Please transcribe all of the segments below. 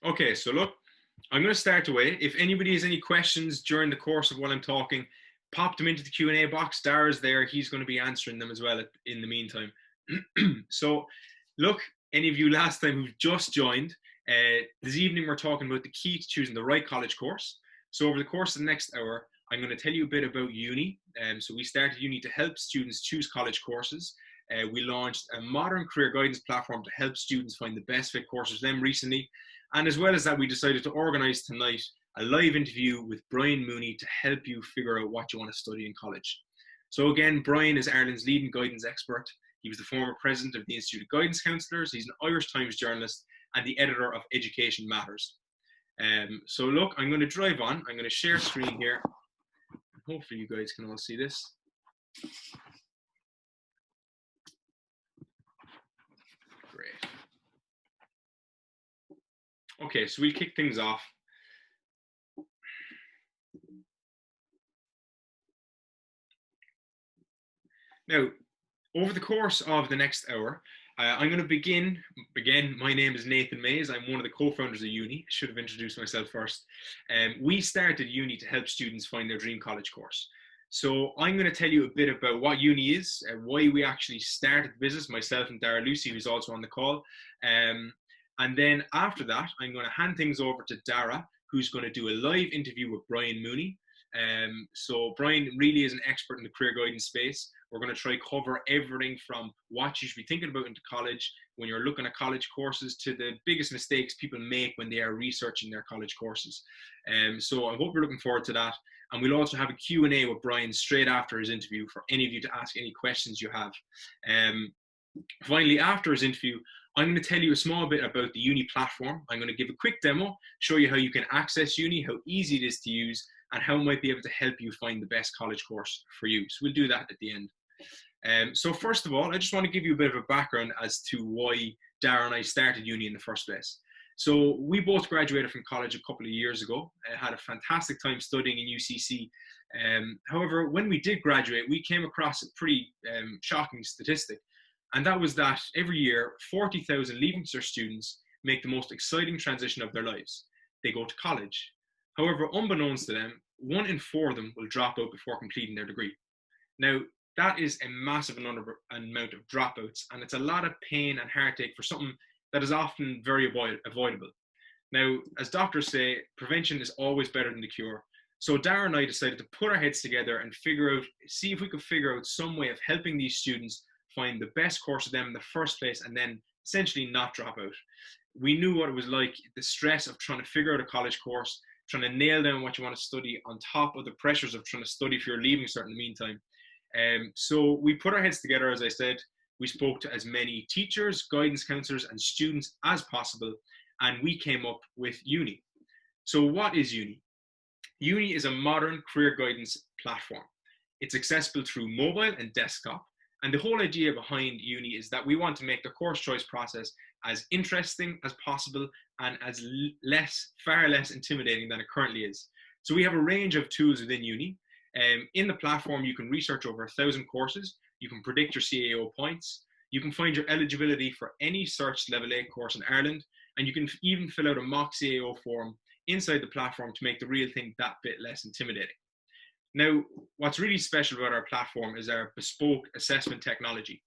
Okay, so look, I'm going to start away. If anybody has any questions during the course of while I'm talking, pop them into the Q&A box. Dara's there. He's going to be answering them as well in the meantime. So, look, any of you last time who've just joined, this evening we're talking about the key to choosing the right college course. So over the course of the next hour, I'm going to tell you a bit about Uni. So we started Uni to help students choose college courses. We launched a modern career guidance platform to help students find the best fit courses for them recently. And as well as that, we decided to organise tonight a live interview with Brian Mooney to help you figure out what you want to study in college. So again, Brian is Ireland's leading guidance expert. He was the former president of the Institute of Guidance Counsellors. He's an Irish Times journalist and the editor of Education Matters. So look, I'm going to drive on. I'm going to share screen here. Hopefully you guys can all see this. Great. Okay, so we'll kick things off. Now, over the course of the next hour, I'm going to begin. Again, my name is Nathan Mays. I'm one of the co-founders of Uni. Should have introduced myself first. We started Uni to help students find their dream college course. So I'm going to tell you a bit about what Uni is, why we actually started the business, myself and Dara Lucy, who's also on the call. And then after that, I'm going to hand things over to Dara, who's going to do a live interview with Brian Mooney. So Brian really is an expert in the career guidance space. We're going to try cover everything from what you should be thinking about into college when you're looking at college courses to the biggest mistakes people make when they are researching their college courses. So I hope you're looking forward to that. And we'll also have a Q&A with Brian straight after his interview for any of you to ask any questions you have. Finally, after his interview, I'm going to tell you a small bit about the Uni platform. I'm going to give a quick demo, show you how you can access Uni, how easy it is to use, and how it might be able to help you find the best college course for you. So we'll do that at the end. So first of all, I just want to give you a bit of a background as to why Dara and I started Uni in the first place. So we both graduated from college a couple of years ago. I had a fantastic time studying in UCC. However, when we did graduate, we came across a pretty shocking statistic. And that was that every year, 40,000 Leaving Cert students make the most exciting transition of their lives. They go to college. However, unbeknownst to them, 1 in 4 of them will drop out before completing their degree. Now, that is a massive amount of dropouts, and it's a lot of pain and heartache for something that is often very avoidable. Now, as doctors say, prevention is always better than the cure. So Dara and I decided to put our heads together and see if we could figure out some way of helping these students find the best course for them in the first place and then essentially not drop out. We knew what it was like, the stress of trying to figure out a college course, trying to nail down what you want to study on top of the pressures of trying to study for your Leaving Cert in the meantime. So we put our heads together, as I said. We spoke to as many teachers, guidance counselors, and students as possible, and we came up with Uni. So what is Uni? Uni is a modern career guidance platform. It's accessible through mobile and desktop, and the whole idea behind Uni is that we want to make the course choice process as interesting as possible and as far less intimidating than it currently is. So we have a range of tools within Uni. In the platform, you can research over 1,000 courses. You can predict your CAO points. You can find your eligibility for any Search Level 8 course in Ireland. And you can even fill out a mock CAO form inside the platform to make the real thing that bit less intimidating. Now, what's really special about our platform is our bespoke assessment technology.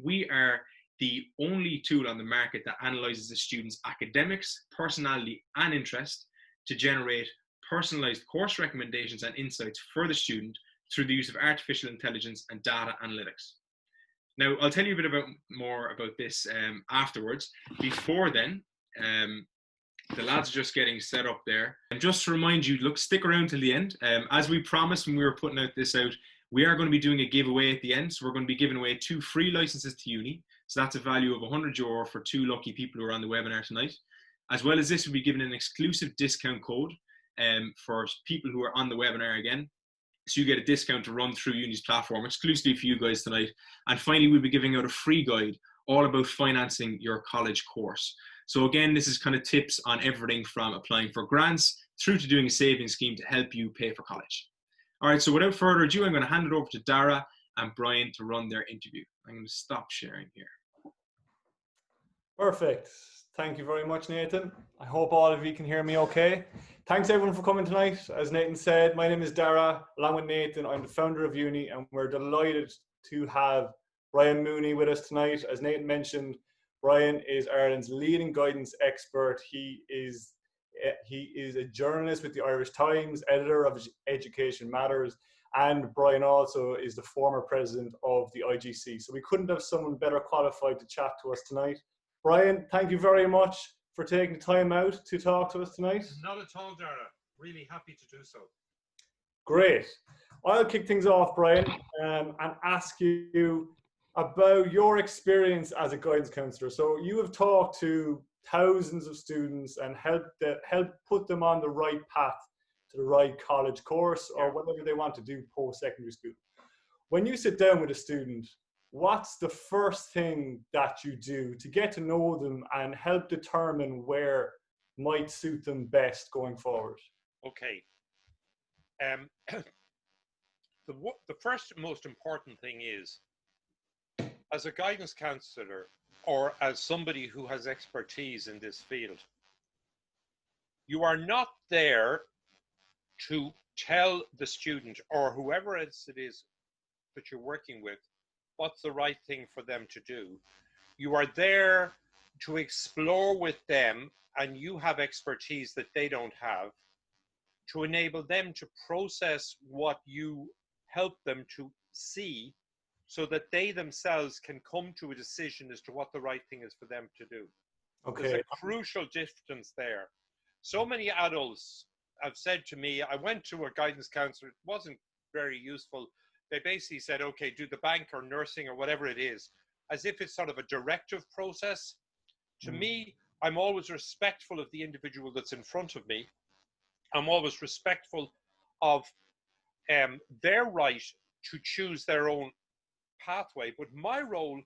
We are the only tool on the market that analyzes the student's academics, personality, and interest to generate personalized course recommendations and insights for the student through the use of artificial intelligence and data analytics. Now, I'll tell you a bit more about this afterwards. Before then, the lads are just getting set up there. And just to remind you, look, stick around till the end. As we promised when we were putting this out, we are going to be doing a giveaway at the end. So we're going to be giving away 2 free licenses to Uni. So that's a value of €100 for 2 lucky people who are on the webinar tonight. As well as this, we'll be giving an exclusive discount code for people who are on the webinar again. So you get a discount to run through Uni's platform exclusively for you guys tonight. And finally, we'll be giving out a free guide all about financing your college course. So again, this is kind of tips on everything from applying for grants through to doing a savings scheme to help you pay for college. All right, so without further ado, I'm going to hand it over to Dara and Brian to run their interview. I'm going to stop sharing here. Perfect. Thank you very much, Nathan. I hope all of you can hear me okay. Thanks everyone for coming tonight. As Nathan said, my name is Dara. Along with Nathan, I'm the founder of Uni, and we're delighted to have Brian Mooney with us tonight. As Nathan mentioned, Brian is Ireland's leading guidance expert. He is a journalist with the Irish Times, editor of Education Matters, and Brian also is the former president of the IGC. So we couldn't have someone better qualified to chat to us tonight. Brian, thank you very much for taking the time out to talk to us tonight. Not at all, Dara. Really happy to do so. Great. I'll kick things off, Brian, and ask you about your experience as a guidance counsellor. So you have talked to thousands of students and helped put them on the right path to the right college course or whatever they want to do post-secondary school. When you sit down with a student, what's the first thing that you do to get to know them and help determine where might suit them best going forward? Okay. The first most important thing is, as a guidance counsellor or as somebody who has expertise in this field, you are not there to tell the student or whoever else it is that you're working with what's the right thing for them to do. You are there to explore with them, and you have expertise that they don't have, to enable them to process what you help them to see so that they themselves can come to a decision as to what the right thing is for them to do. Okay. There's a crucial difference there. So many adults have said to me, I went to a guidance counselor, it wasn't very useful. They basically said, okay, do the bank or nursing or whatever it is, as if it's sort of a directive process. To me, I'm always respectful of the individual that's in front of me. I'm always respectful of their right to choose their own pathway. But my role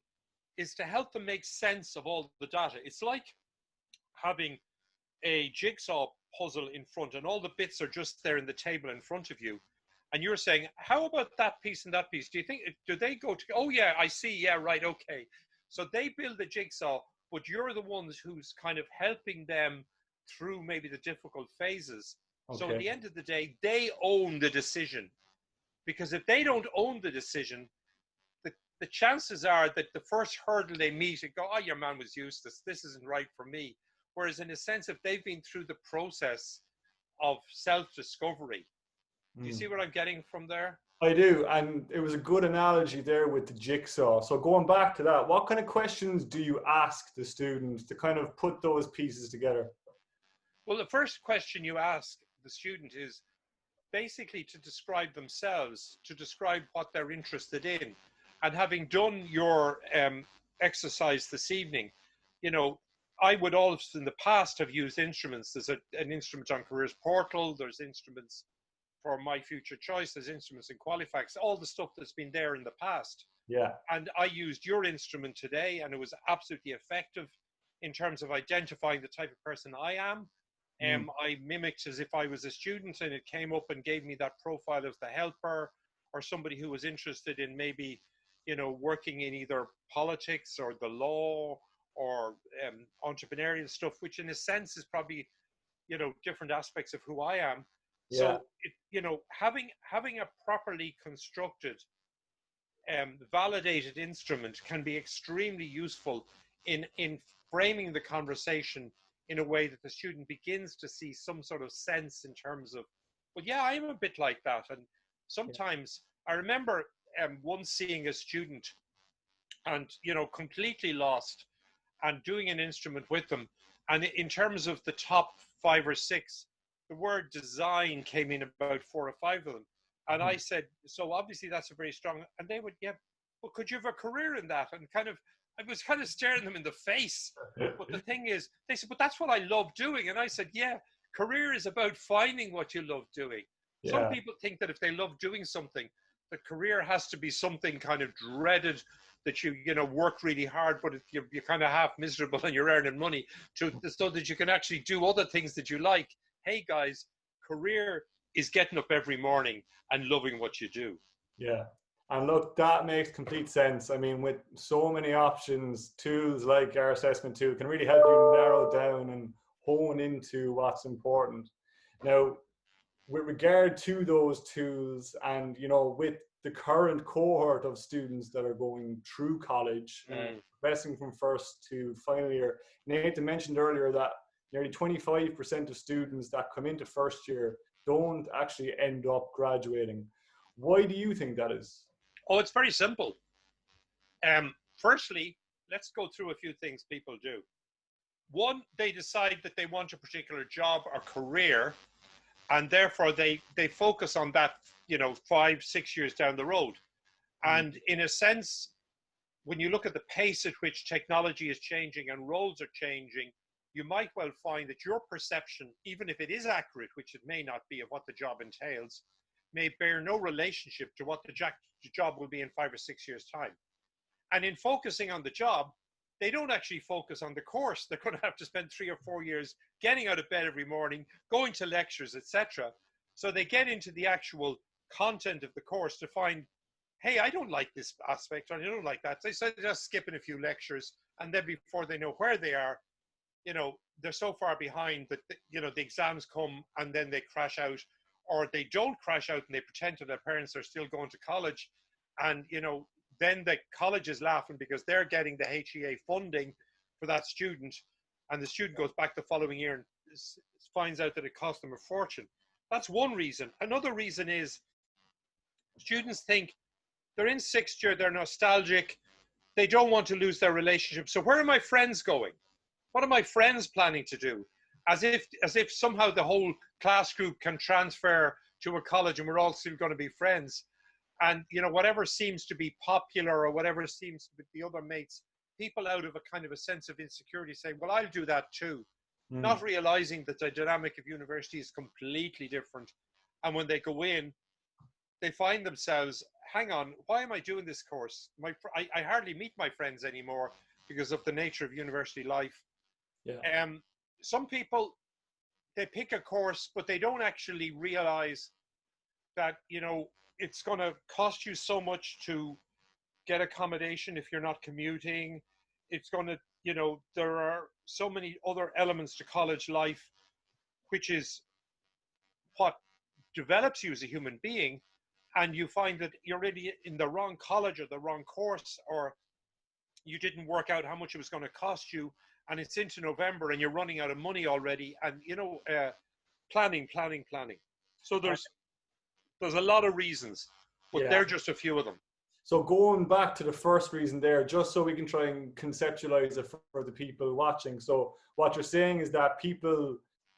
is to help them make sense of all the data. It's like having a jigsaw puzzle in front and all the bits are just there in the table in front of you. And you're saying, how about that piece and that piece? Do you think, do they go to, oh yeah, I see, yeah, right, okay. So they build the jigsaw, but you're the ones who's kind of helping them through maybe the difficult phases. Okay. So at the end of the day, they own the decision. Because if they don't own the decision, the chances are that the first hurdle they meet, and go, oh, your man was useless, this isn't right for me. Whereas in a sense, if they've been through the process of self-discovery, do you see what I'm getting from there? I do, and it was a good analogy there with the jigsaw. So going back to that, what kind of questions do you ask the students to kind of put those pieces together? Well, the first question you ask the student is basically to describe themselves, to describe what they're interested in. And having done your exercise this evening, you know, I would also in the past have used instruments. There's an instrument on Careers Portal, there's instruments for My Future Choice, there's instruments in Qualifax, all the stuff that's been there in the past. Yeah. And I used your instrument today, and it was absolutely effective in terms of identifying the type of person I am. I mimicked as if I was a student, and it came up and gave me that profile of the helper or somebody who was interested in maybe, you know, working in either politics or the law or entrepreneurial stuff, which in a sense is probably, you know, different aspects of who I am. Yeah. So, you know, having a properly constructed, validated instrument can be extremely useful in framing the conversation in a way that the student begins to see some sort of sense in terms of, well, yeah, I'm a bit like that. And sometimes I remember once seeing a student and, you know, completely lost and doing an instrument with them. And in terms of the top 5 or 6, the word design came in about 4 or 5 of them. And I said, so obviously that's a very strong, and they would, yeah, well, could you have a career in that? And kind of, I was kind of staring them in the face. But the thing is, they said, but that's what I love doing. And I said, yeah, career is about finding what you love doing. Yeah. Some people think that if they love doing something, the career has to be something kind of dreaded, that you know, work really hard, but you're kind of half miserable and you're earning money, so that you can actually do other things that you like. Hey guys, career is getting up every morning and loving what you do. Yeah. And look, that makes complete sense. I mean, with so many options, tools like our assessment tool can really help you narrow down and hone into what's important. Now, with regard to those tools and, you know, with the current cohort of students that are going through college, progressing from first to final year, Nathan mentioned earlier that nearly 25% of students that come into first year don't actually end up graduating. Why do you think that is? Oh, it's very simple. Firstly, let's go through a few things people do. One, they decide that they want a particular job or career, and therefore they focus on that, you know, 5-6 years down the road. And in a sense, when you look at the pace at which technology is changing and roles are changing, you might well find that your perception, even if it is accurate, which it may not be, of what the job entails, may bear no relationship to what the job will be in 5 or 6 years' time. And in focusing on the job, they don't actually focus on the course. They're going to have to spend 3 or 4 years getting out of bed every morning, going to lectures, etc. So they get into the actual content of the course to find, hey, I don't like this aspect, or I don't like that. So they just skipping a few lectures, and then before they know where they are, you know, they're so far behind that, you know, the exams come and then they crash out, or they don't crash out and they pretend to their parents are still going to college. And, you know, then the college is laughing because they're getting the HEA funding for that student. And the student goes back the following year and finds out that it cost them a fortune. That's one reason. Another reason is students think they're in 6th year, they're nostalgic, they don't want to lose their relationship. So where are my friends going? What are my friends planning to do? As if somehow the whole class group can transfer to a college and we're all still going to be friends. And, you know, whatever seems to be popular or whatever seems to be the other mates, people out of a kind of a sense of insecurity saying, well, I'll do that too. Not realizing that the dynamic of university is completely different. And when they go in, they find themselves, hang on, why am I doing this course? I hardly meet my friends anymore because of the nature of university life. Yeah. Some people, they pick a course, but they don't actually realize that, you know, it's going to cost you so much to get accommodation if you're not commuting. It's going to, you know, there are so many other elements to college life, which is what develops you as a human being. And you find that you're really in the wrong college or the wrong course, or you didn't work out how much it was going to cost you, and it's into November and you're running out of money already. And, you know, planning. So there's a lot of reasons, but they're just a few of them. So going back to the first reason there, just so we can try and conceptualize it for the people watching. So what you're saying is that people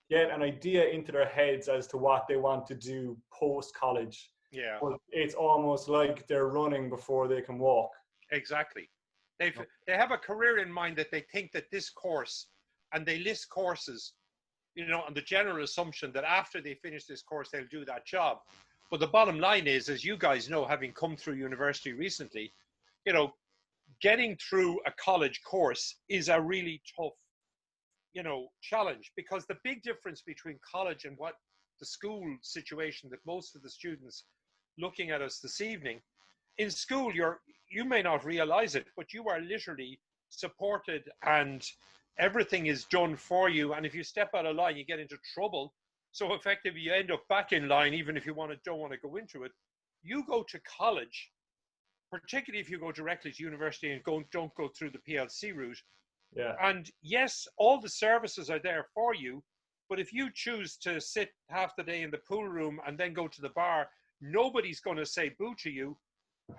get an idea into their heads as to what they want to do post-college. Yeah. But it's almost like they're running before they can walk. Exactly. They have a career in mind that they think that this course, and they list courses, you know, on the general assumption that after they finish this course, they'll do that job. But the bottom line is, as you guys know, having come through university recently, you know, getting through a college course is a really tough, you know, challenge, because the big difference between college and what the school situation that most of the students looking at us this evening, in school, you may not realize it, but you are literally supported and everything is done for you. And if you step out of line, you get into trouble. So effectively, you end up back in line, even if you don't want to go into it. You go to college, particularly if you go directly to university and don't go through the PLC route. Yeah. And yes, all the services are there for you. But if you choose to sit half the day in the pool room and then go to the bar, nobody's going to say boo to you,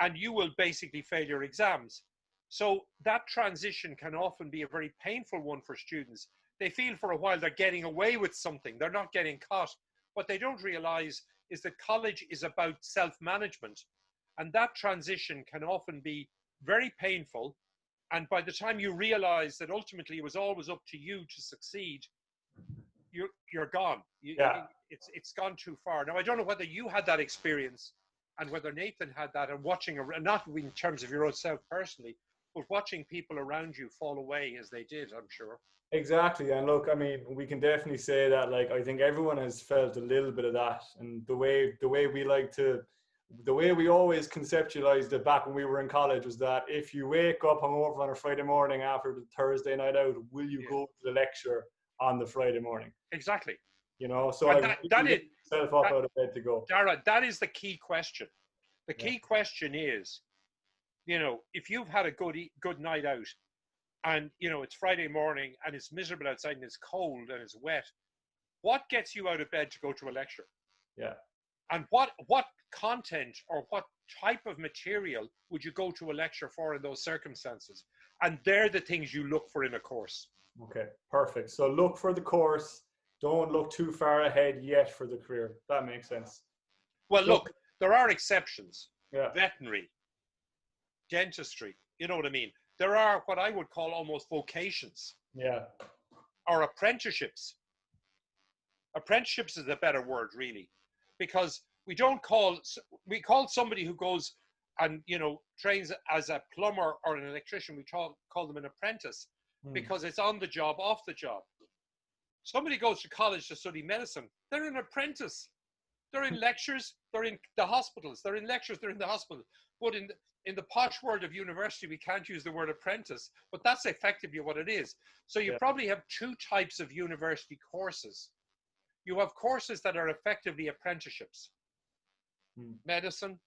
and you will basically fail your exams. So that transition can often be a very painful one for students. They feel for a while they're getting away with something. They're not getting caught. What they don't realize is that college is about self-management. And that transition can often be very painful. And by the time you realize that ultimately it was always up to you to succeed, you're gone. It's gone too far. Now, I don't know whether you had that experience and whether Nathan had that, and watching, not in terms of your own self personally, but watching people around you fall away as they did, I'm sure. Exactly. And look, I mean, we can definitely say that, like, I think everyone has felt a little bit of that. And the way we like to the way we always conceptualized it back when we were in college was that if you wake up hungover on a Friday morning after the Thursday night out, will you go to the lecture on the Friday morning? Exactly. You know, so And like that you is, get yourself up out of bed to go. Dara, that is the key question. The Yeah. key question is, you know, if you've had a good night out and, you know, it's Friday morning and it's miserable outside and it's cold and it's wet, what gets you out of bed to go to a lecture? Yeah. And what content or what type of material would you go to a lecture for in those circumstances? And they're the things you look for in a course. Okay, perfect. So look for the course. Don't look too far ahead yet for the career. That makes sense. Well, So, look, there are exceptions. yeah. Veterinary, dentistry, you know what I mean? There are what I would call almost vocations. Yeah. Or apprenticeships. Apprenticeships is a better word, really, because we call somebody who goes and, you know, trains as a plumber or an electrician, we call them an apprentice, because it's on the job, off the job. Somebody goes to college to study medicine, they're an apprentice. They're in lectures, they're in the hospitals, they're in lectures, they're in the hospital. But in the posh world of university, we can't use the word apprentice, but that's effectively what it is. So you probably have two types of university courses. You have courses that are effectively apprenticeships. Medicine,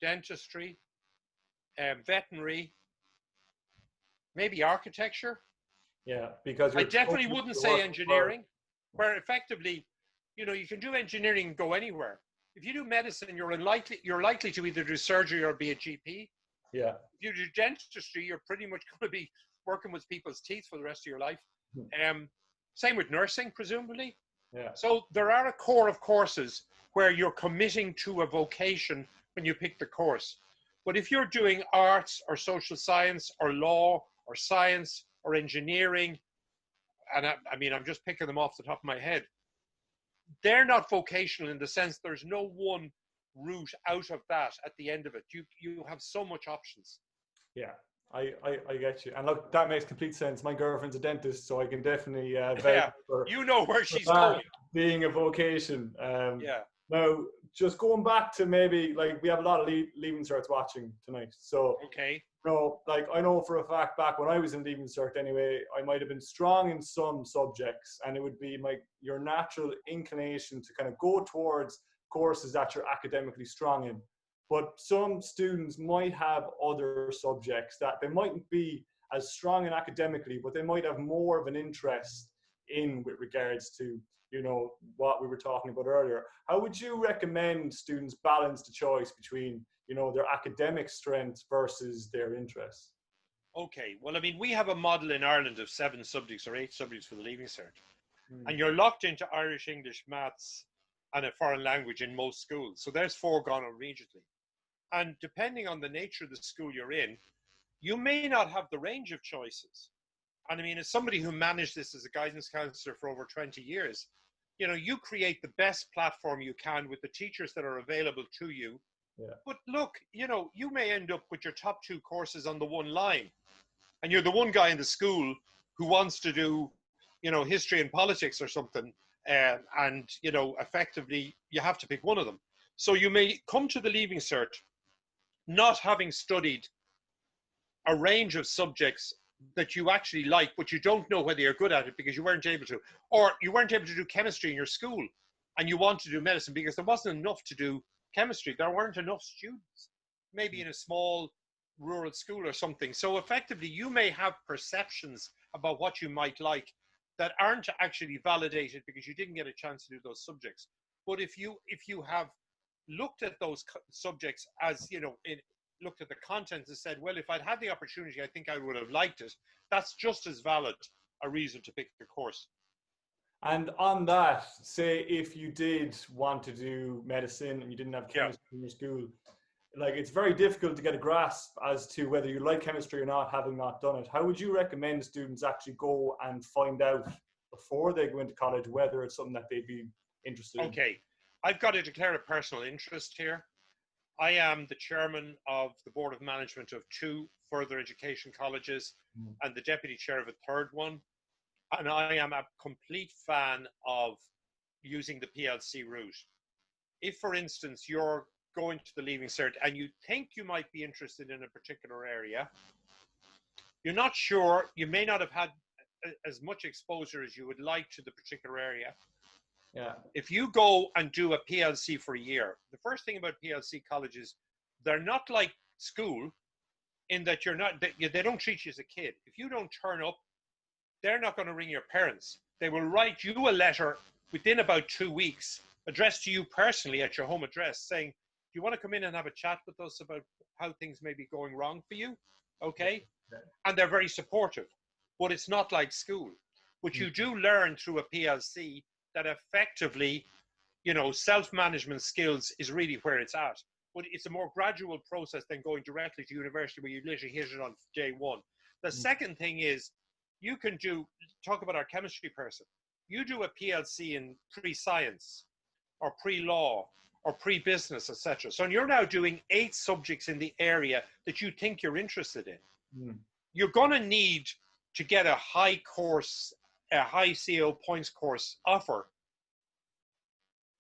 dentistry, veterinary, maybe architecture. Yeah, because I definitely wouldn't say engineering, where effectively, you know, you can do engineering and go anywhere. If you do medicine, you're likely to either do surgery or be a GP. Yeah. If you do dentistry, you're pretty much going to be working with people's teeth for the rest of your life. Same with nursing, presumably. Yeah. So there are a core of courses where you're committing to a vocation when you pick the course. But if you're doing arts or social science or law or science or engineering, and I mean, I'm just picking them off the top of my head, they're not vocational in the sense there's no one route out of that at the end of it. You have so much options. Yeah, I get you. And look, that makes complete sense. My girlfriend's a dentist, so I can definitely vouch for, you know where she's going. Being a vocation. Yeah. Now, just going back to maybe, like, we have a lot of Leaving Certs watching tonight. So, okay. You know, like, I know for a fact back when I was in Leaving Cert anyway, I might have been strong in some subjects, and it would be your natural inclination to kind of go towards courses that you're academically strong in. But some students might have other subjects that they mightn't be as strong in academically, but they might have more of an interest in with regards to, you know, what we were talking about earlier. How would you recommend students balance the choice between, you know, their academic strength versus their interests? Okay, well, I mean, we have a model in Ireland of 7 subjects or 8 subjects for the Leaving Cert. And you're locked into Irish, English, maths, and a foreign language in most schools. So there's 4 gone immediately. And depending on the nature of the school you're in, you may not have the range of choices. And I mean, as somebody who managed this as a guidance counselor for over 20 years, you know, you create the best platform you can with the teachers that are available to you. Yeah. But look, you know, you may end up with your top 2 courses on the one line. And you're the one guy in the school who wants to do, you know, history and politics or something. And, you know, effectively, you have to pick one of them. So you may come to the Leaving Cert not having studied a range of subjects that you actually like, but you don't know whether you're good at it because you weren't able to. Or you weren't able to do chemistry in your school and you want to do medicine because there wasn't enough to do chemistry. There weren't enough students, maybe in a small rural school or something. So effectively, you may have perceptions about what you might like that aren't actually validated because you didn't get a chance to do those subjects. But if you have looked at those subjects as, you know, looked at the content and said, well, if I'd had the opportunity, I think I would have liked it, that's just as valid a reason to pick the course. And on that, say if you did want to do medicine and you didn't have chemistry in your school, like, it's very difficult to get a grasp as to whether you like chemistry or not, having not done it. How would you recommend students actually go and find out before they go into college whether it's something that they'd be interested in? Okay, I've got to declare a personal interest here. I am the chairman of the board of management of 2 further education colleges and the deputy chair of a 3rd one. And I am a complete fan of using the PLC route. If, for instance, you're going to the Leaving Cert and you think you might be interested in a particular area, you're not sure, you may not have had as much exposure as you would like to the particular area. Yeah. If you go and do a PLC for a year, the first thing about PLC colleges, they're not like school in that they don't treat you as a kid. If you don't turn up, they're not going to ring your parents. They will write you a letter within about 2 weeks, addressed to you personally at your home address, saying, do you want to come in and have a chat with us about how things may be going wrong for you? Okay. And they're very supportive, but it's not like school. But you do learn through a PLC that effectively, you know, self-management skills is really where it's at. But it's a more gradual process than going directly to university where you literally hit it on day one. The second thing is you can talk about our chemistry person. You do a PLC in pre-science or pre-law or pre-business, etc. So you're now doing 8 subjects in the area that you think you're interested in. You're going to need to get a high CO points course offer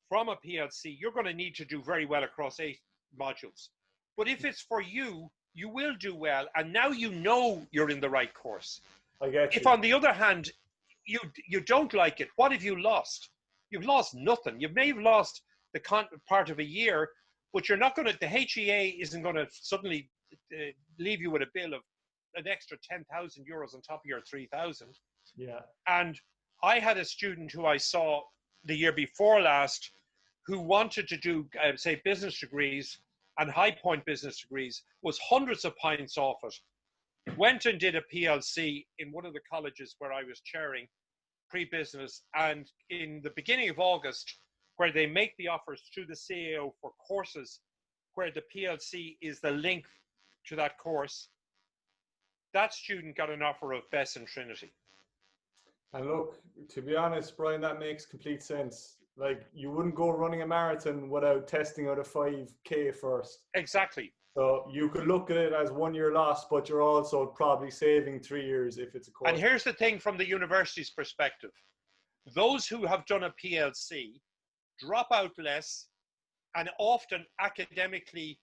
from a PLC. You're going to need to do very well across 8 modules. But if it's for you, you will do well. And now you know you're in the right course. I get you. If on the other hand, you don't like it, what have you lost? You've lost nothing. You may have lost the part of a year, but you're not going to, the HEA isn't going to suddenly leave you with a bill of an extra 10,000 euros on top of your 3,000. Yeah. And I had a student who I saw the year before last who wanted to do, say, business degrees and high point business degrees, was hundreds of points off it. Went and did a PLC in one of the colleges where I was chairing pre-business, and in the beginning of August, where they make the offers through the CAO for courses where the PLC is the link to that course, that student got an offer of BESS in Trinity. And look, to be honest, Brian, that makes complete sense. Like, you wouldn't go running a marathon without testing out a 5K first. Exactly. So you could look at it as 1 year lost, but you're also probably saving 3 years if it's a course. And here's the thing from the university's perspective. Those who have done a PLC drop out less and often academically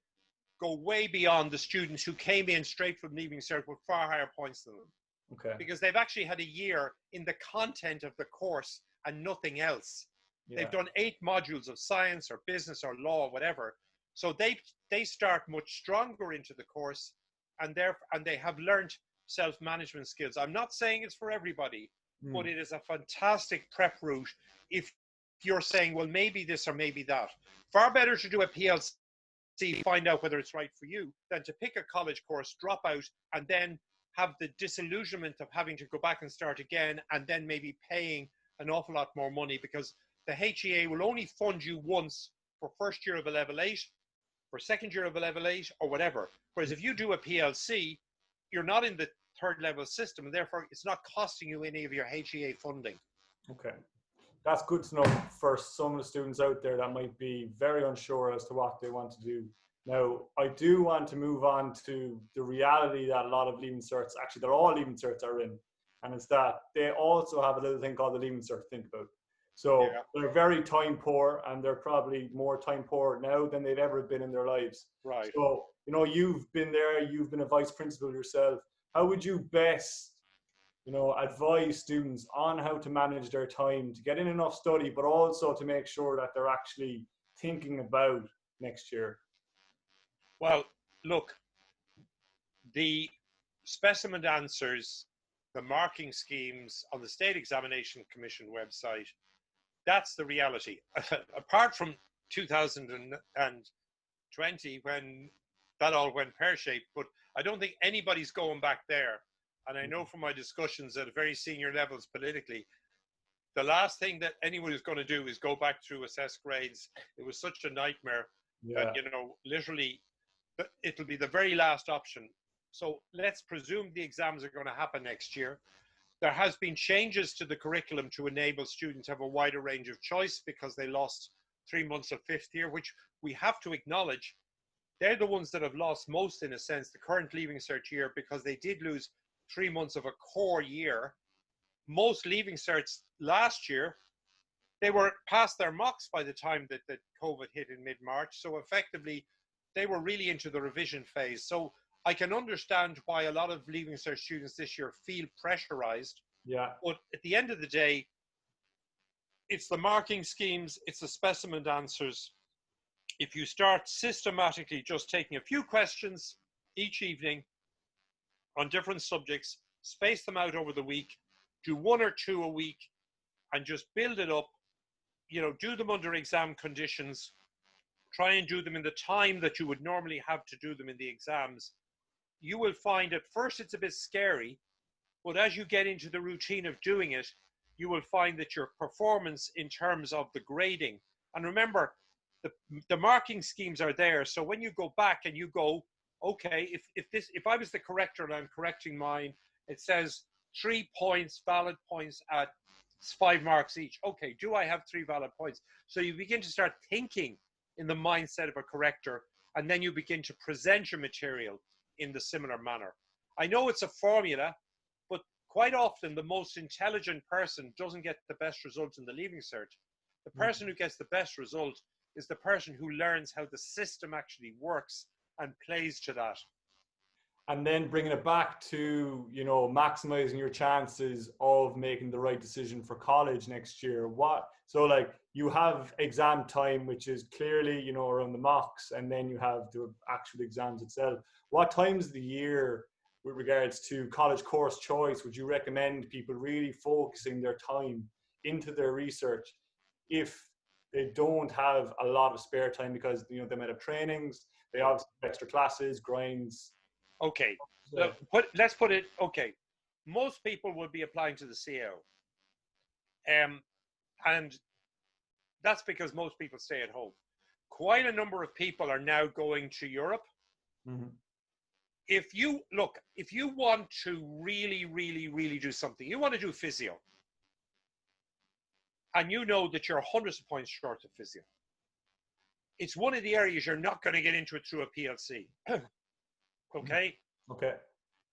go way beyond the students who came in straight from Leaving Cert with far higher points than them. Okay. Because they've actually had a year in the content of the course and nothing else. Yeah. They've done 8 modules of science or business or law or whatever. So they start much stronger into the course, and they have learned self-management skills. I'm not saying it's for everybody, but it is a fantastic prep route if you're saying, well, maybe this or maybe that. Far better to do a PLC, find out whether it's right for you, than to pick a college course, drop out, and then have the disillusionment of having to go back and start again, and then maybe paying an awful lot more money, because the HEA will only fund you once for first year of a level 8, for second year of a level 8, or whatever. Whereas if you do a PLC, you're not in the third level system, and therefore it's not costing you any of your HEA funding. Okay. That's good to know for some of the students out there that might be very unsure as to what they want to do. Now, I do want to move on to the reality that a lot of Leaving Certs, actually they're all Leaving Certs are in, and it's that they also have a little thing called the Leaving Cert to think about. So yeah, they're very time poor, and they're probably more time poor now than they've ever been in their lives. Right. So, you know, you've been there, you've been a vice principal yourself. How would you best, you know, advise students on how to manage their time to get in enough study, but also to make sure that they're actually thinking about next year? Well, look, the specimen answers, the marking schemes on the State Examination Commission website, that's the reality. Apart from 2020, when that all went pear-shaped, but I don't think anybody's going back there. And I know from my discussions at very senior levels politically, the last thing that anyone is going to do is go back through assess grades. It was such a nightmare that, you know, literally it'll be the very last option. So let's presume the exams are going to happen next year. There has been changes to the curriculum to enable students to have a wider range of choice because they lost 3 months of 5th year, which we have to acknowledge. They're the ones that have lost most, in a sense, the current Leaving Cert year, because they did lose 3 months of a core year. Most Leaving Certs last year they were past their mocks by the time that COVID hit in mid-March. So effectively, they were really into the revision phase. So I can understand why a lot of Leaving Cert students this year feel pressurized. Yeah. But at the end of the day, it's the marking schemes, it's the specimen answers. If you start systematically just taking a few questions each evening on different subjects, space them out over the week, do 1 or 2 a week, and just build it up, you know, do them under exam conditions, try and do them in the time that you would normally have to do them in the exams. You will find at first it's a bit scary, but as you get into the routine of doing it, you will find that your performance in terms of the grading, and remember, the marking schemes are there. So when you go back and you go, okay, if I was the corrector and I'm correcting mine, it says 3 points, valid points at 5 marks each. Okay, do I have 3 valid points? So you begin to start thinking in the mindset of a corrector, and then you begin to present your material in the similar manner. I know it's a formula, but quite often the most intelligent person doesn't get the best result in the Leaving Cert. The person who gets the best result is the person who learns how the system actually works and plays to that. And then bringing it back to, you know, maximizing your chances of making the right decision for college next year. So like you have exam time, which is clearly, you know, around the mocks, and then you have the actual exams itself. What times of the year, with regards to college course choice, would you recommend people really focusing their time into their research if they don't have a lot of spare time, because, you know, they might have trainings, they have extra classes, grinds? Okay, So, let's put it, okay. Most people will be applying to the CO. And that's because most people stay at home. Quite a number of people are now going to Europe. mhm. If you want to really, really, really do something, you want to do physio, and you know that you're hundreds of points short of physio, it's one of the areas you're not going to get into it through a PLC. Okay? Okay.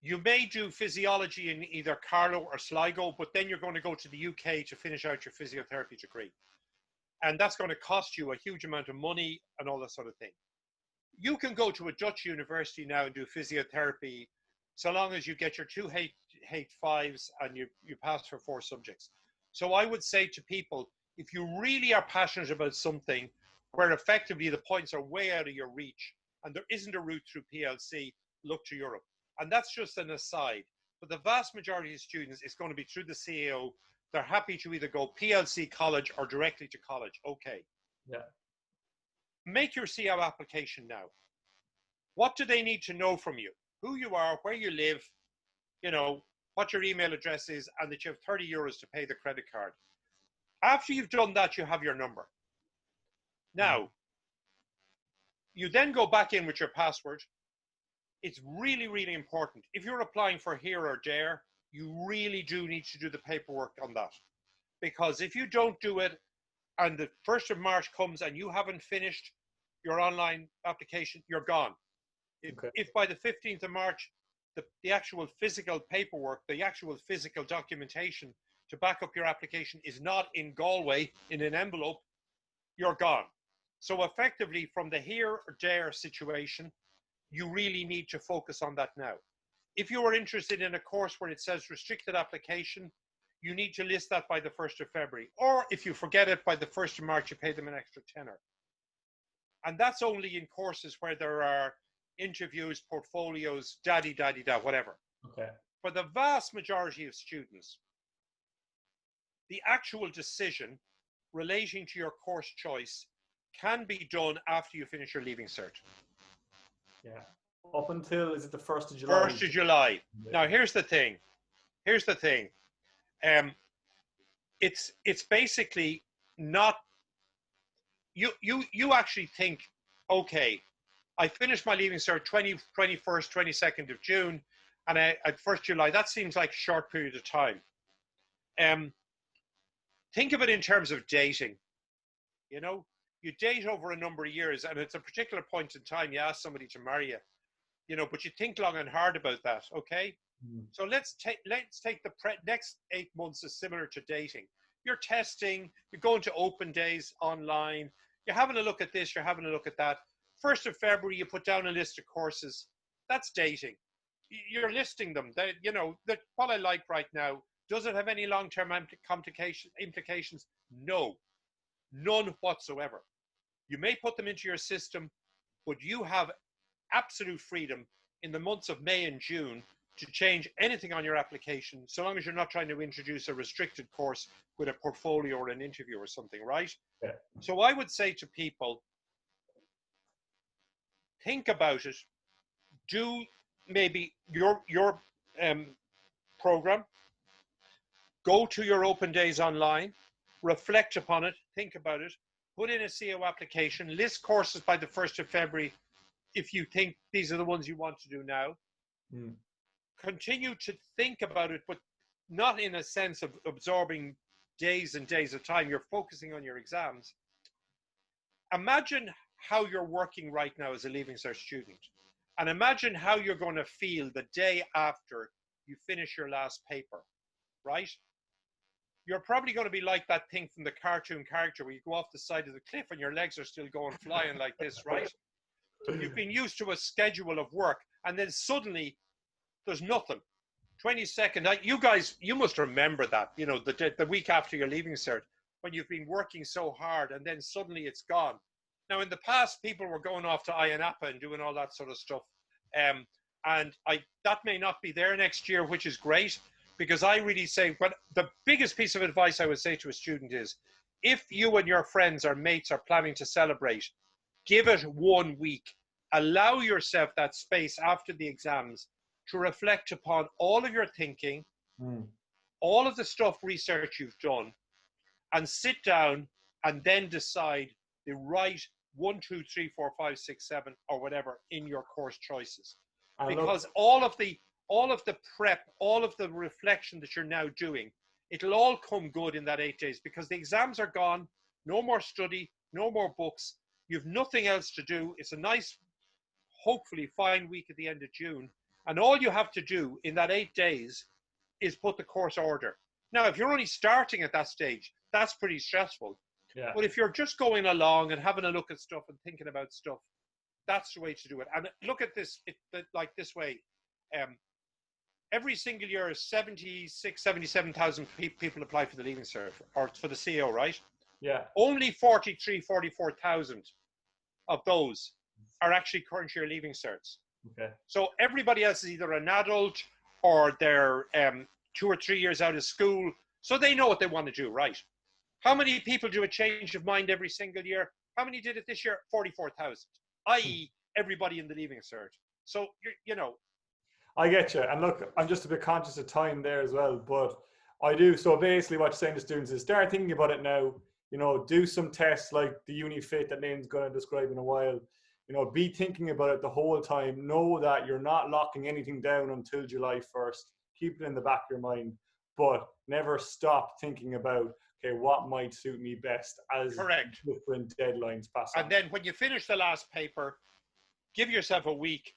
You may do physiology in either Carlow or Sligo, but then you're going to go to the UK to finish out your physiotherapy degree. And that's going to cost you a huge amount of money and all that sort of thing. You can go to a Dutch university now and do physiotherapy so long as you get your 2 H5s and you pass for 4 subjects. So I would say to people, if you really are passionate about something where effectively the points are way out of your reach and there isn't a route through PLC, look to Europe. And that's just an aside. But the vast majority of students is going to be through the CAO. They're happy to either go PLC college or directly to college. Okay. Yeah. Make your CAO application now. What do they need to know from you? Who you are, where you live, you know, what your email address is, and that you have 30 euros to pay the credit card. After you've done that, you have your number. Now, you then go back in with your password. It's really, really important. If you're applying for here or there, you really do need to do the paperwork on that. Because if you don't do it and the 1st of March comes and you haven't finished your online application, you're gone. If by the 15th of March, the actual physical paperwork, the actual physical documentation to back up your application is not in Galway in an envelope, you're gone. So effectively, from the here or there situation, you really need to focus on that now. If you are interested in a course where it says restricted application, you need to list that by the 1st of February. Or if you forget it, by the 1st of March, you pay them an extra tenner. And that's only in courses where there are interviews, portfolios, da-di-da-di-da, whatever. Okay. For the vast majority of students, the actual decision relating to your course choice can be done after you finish your Leaving Cert. Yeah. Up until, is it the 1st of July? 1st of July. Yeah. Now, here's the thing. It's basically not, you actually think, okay, I finished my Leaving Cert 21st, 22nd of June, and at 1st July, that seems like a short period of time. Think of it in terms of dating. You know, you date over a number of years, and it's a particular point in time you ask somebody to marry you, you know, but you think long and hard about that, okay? So let's take the next 8 months as similar to dating. you're testing, you're going to open days online, you're having a look at this, you're having a look at that. 1st of February, you put down a list of courses. That's dating. You're listing them. What I like right now, does it have any long-term implications? No, none whatsoever. You may put them into your system, but you have absolute freedom in the months of May and June to change anything on your application, so long as you're not trying to introduce a restricted course with a portfolio or an interview or something, right? Yeah. So I would say to people, think about it. Do maybe your program, go to your open days online, reflect upon it, think about it, put in a CO application, list courses by the 1st of February if you think these are the ones you want to do now. Continue to think about it, but not in a sense of absorbing days and days of time. You're focusing on your exams. Imagine how you're working right now as a Leaving Cert student, and imagine how you're going to feel the day after you finish your last paper, right? You're probably going to be like that thing from the cartoon character where you go off the side of the cliff and your legs are still going flying like this, right? You've been used to a schedule of work, and then suddenly there's nothing. 22nd, you guys, you must remember that, the week after your Leaving Cert, when you've been working so hard and then suddenly it's gone. Now, in the past, people were going off to Ayanapa and doing all that sort of stuff. And that may not be there next year, which is great, because I really say, but the biggest piece of advice I would say to a student is, if you and your friends or mates are planning to celebrate, give it 1 week. Allow yourself that space after the exams to reflect upon all of your thinking, all of the research you've done, and sit down and then decide the right 1, 2, 3, 4, 5, 6, 7, or whatever in your course choices. Because all of the prep, all of the reflection that you're now doing, it'll all come good in that 8 days, because the exams are gone, no more study, no more books, you've nothing else to do. It's a nice, hopefully fine week at the end of June. And all you have to do in that 8 days is put the course order. Now, if you're only starting at that stage, that's pretty stressful. Yeah. But if you're just going along and having a look at stuff and thinking about stuff, that's the way to do it. And look at this, like this way. Every single year, 77,000 people apply for the Leaving Cert or for the CO, right? Yeah. Only 44,000 of those are actually current year Leaving Certs. Okay. So everybody else is either an adult or they're 2 or 3 years out of school, so they know what they want to do, right? How many people do a change of mind every single year? How many did it this year? 44,000, i.e. everybody in the Leaving Cert. So, I get you. And look, I'm just a bit conscious of time there as well, but I do. So basically what you're saying to students is start thinking about it now, do some tests like the Uni Fit that Name's going to describe in a while. Be thinking about it the whole time. Know that you're not locking anything down until July 1st. Keep it in the back of your mind, but never stop thinking about, okay, what might suit me best as correct different deadlines pass on. And then when you finish the last paper, give yourself a week.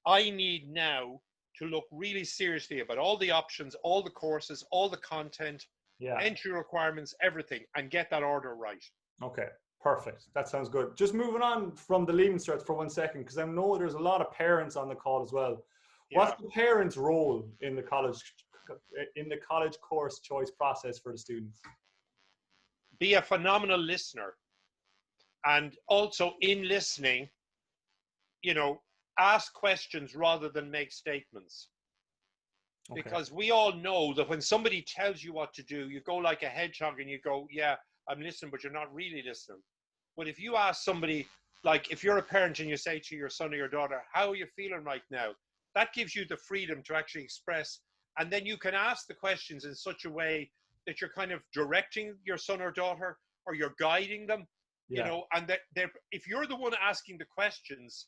I need now to look really seriously about all the options, all the courses, all the content, entry requirements, everything, and get that order right. Okay. Perfect. That sounds good. Just moving on from the Leaving Certs for 1 second, because I know there's a lot of parents on the call as well. Yeah. What's the parents' role in the college course choice process for the students? Be a phenomenal listener, and also in listening, ask questions rather than make statements. Okay. Because we all know that when somebody tells you what to do, you go like a hedgehog and you go, yeah, I'm listening, but you're not really listening. But if you ask somebody, like if you're a parent and you say to your son or your daughter, how are you feeling right now? That gives you the freedom to actually express. And then you can ask the questions in such a way that you're kind of directing your son or daughter, or you're guiding them, and that if you're the one asking the questions,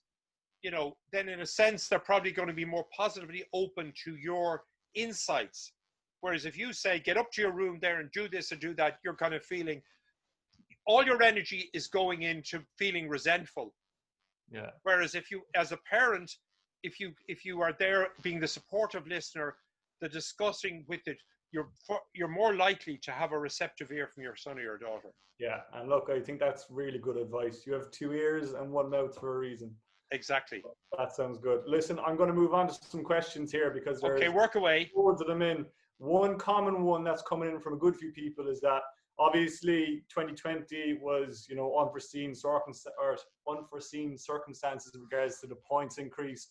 then in a sense, they're probably going to be more positively open to your insights. Whereas if you say, get up to your room there and do this and do that, you're kind of feeling, all your energy is going into feeling resentful. Yeah. Whereas if you, as a parent, if you are there being the supportive listener, the discussing with it, you're more likely to have a receptive ear from your son or your daughter. Yeah, and look, I think that's really good advice. You have 2 ears and 1 mouth for a reason. Exactly. That sounds good. Listen, I'm going to move on to some questions here because there's Okay, work away. loads of them in. One common one that's coming in from a good few people is that obviously 2020 was, you know, unforeseen circumstances in regards to the points increase.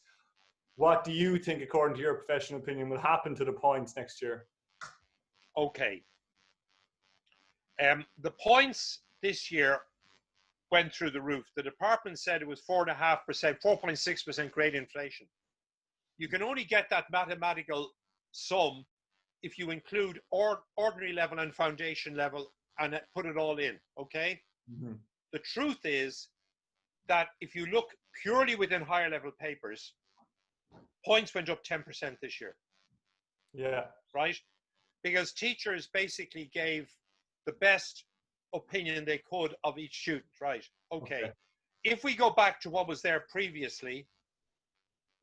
What do you think, according to your professional opinion, will happen to the points next year? Okay. The points this year went through the roof. The department said it was 4.5%, 4.6% grade inflation. You can only get that mathematical sum if you include ordinary level and foundation level and put it all in, okay? Mm-hmm. The truth is that if you look purely within higher level papers, points went up 10% this year. Yeah. Right? Because teachers basically gave the best opinion they could of each student, right? Okay. If we go back to what was there previously,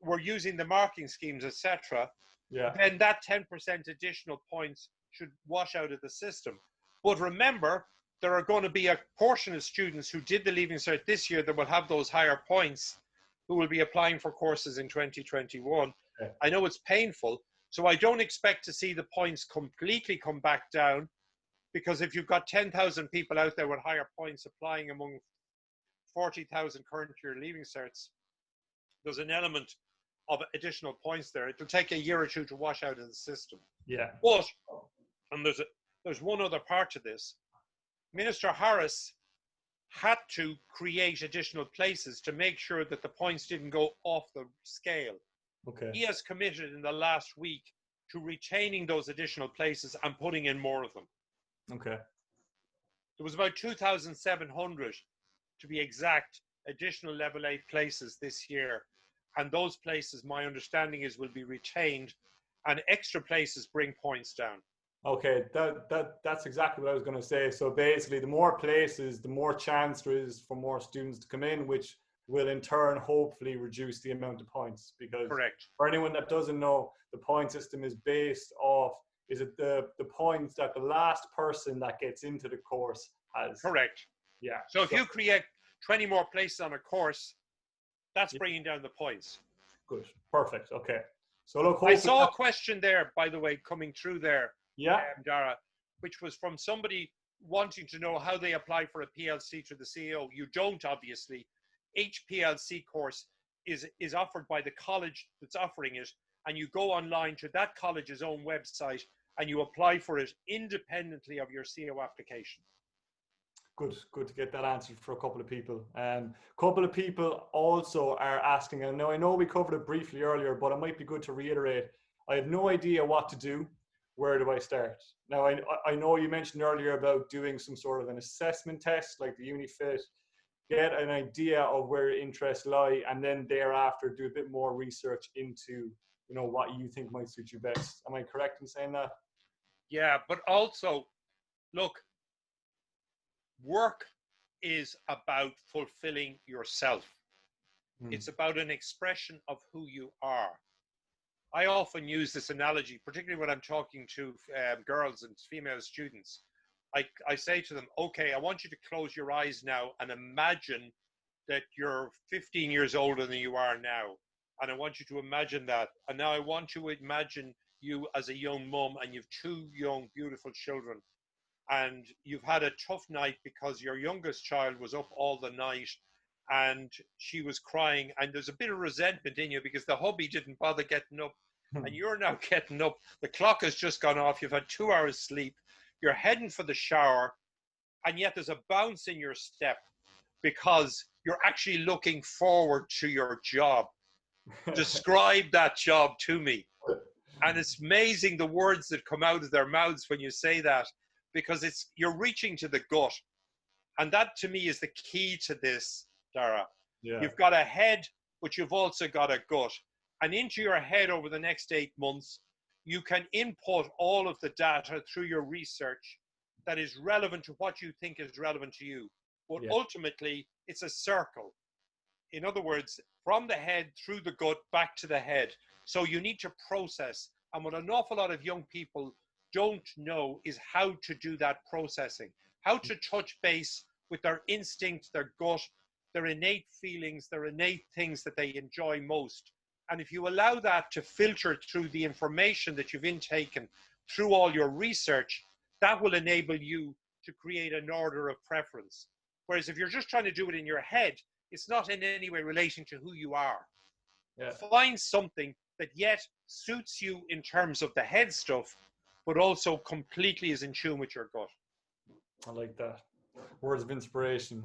we're using the marking schemes, etc. Yeah. Then that 10% additional points should wash out of the system. But remember, there are going to be a portion of students who did the Leaving Cert this year that will have those higher points who will be applying for courses in 2021. Okay. I know it's painful, so I don't expect to see the points completely come back down, because if you've got 10,000 people out there with higher points applying among 40,000 current year Leaving Certs, there's an element of additional points there. It'll take a year or two to wash out of the system. Yeah. But, and there's one other part to this. Minister Harris had to create additional places to make sure that the points didn't go off the scale. Okay. He has committed in the last week to retaining those additional places and putting in more of them. Okay. There was about 2,700, to be exact, additional level 8 places this year. And those places, my understanding is, will be retained, and extra places bring points down. Okay, that's exactly what I was going to say. So basically, the more places, the more chance there is for more students to come in, which will in turn hopefully reduce the amount of points. Because correct. For anyone that doesn't know, the point system is based off, is it the points that the last person that gets into the course has? Correct. Yeah. So if you create 20 more places on a course, that's bringing down the points. Good. Perfect. Okay. So look, I saw a question there, by the way, coming through there, yeah, Dara, which was from somebody wanting to know how they apply for a PLC to the CEO. You don't, obviously. Each PLC course is offered by the college that's offering it, and you go online to that college's own website and you apply for it independently of your CEO application. Good to get that answered for a couple of people. Couple of people also are asking, and now I know we covered it briefly earlier, but it might be good to reiterate. I have no idea what to do. Where do I start? Now, I know you mentioned earlier about doing some sort of an assessment test like the Uni-Fit, get an idea of where your interests lie, and then thereafter do a bit more research into, you know, what you think might suit you best. Am I correct in saying that? Yeah, but also, look, work is about fulfilling yourself. It's about an expression of who you are. I often use this analogy, particularly when I'm talking to girls and female students. I say to them, okay, I want you to close your eyes now and imagine that you're 15 years older than you are now. And I want you to imagine that. And now I want you to imagine you as a young mum, and you've 2 young, beautiful children. And you've had a tough night because your youngest child was up all the night and she was crying, and there's a bit of resentment in you because the hubby didn't bother getting up, and you're now getting up. The clock has just gone off. You've had 2 hours sleep. You're heading for the shower, and yet there's a bounce in your step because you're actually looking forward to your job. Describe that job to me. And it's amazing the words that come out of their mouths when you say that, because you're reaching to the gut. And that to me is the key to this, Dara. Yeah. You've got a head, but you've also got a gut. And into your head over the next 8 months, you can input all of the data through your research that is relevant to what you think is relevant to you. But ultimately, it's a circle. In other words, from the head through the gut back to the head. So you need to process. And what an awful lot of young people don't know is how to do that processing, how to touch base with their instinct, their gut, their innate feelings, their innate things that they enjoy most. And if you allow that to filter through the information that you've intaken, through all your research, that will enable you to create an order of preference. Whereas if you're just trying to do it in your head, it's not in any way relating to who you are. Yeah. Find something that yet suits you in terms of the head stuff, but also completely is in tune with your gut. I like that. Words of inspiration.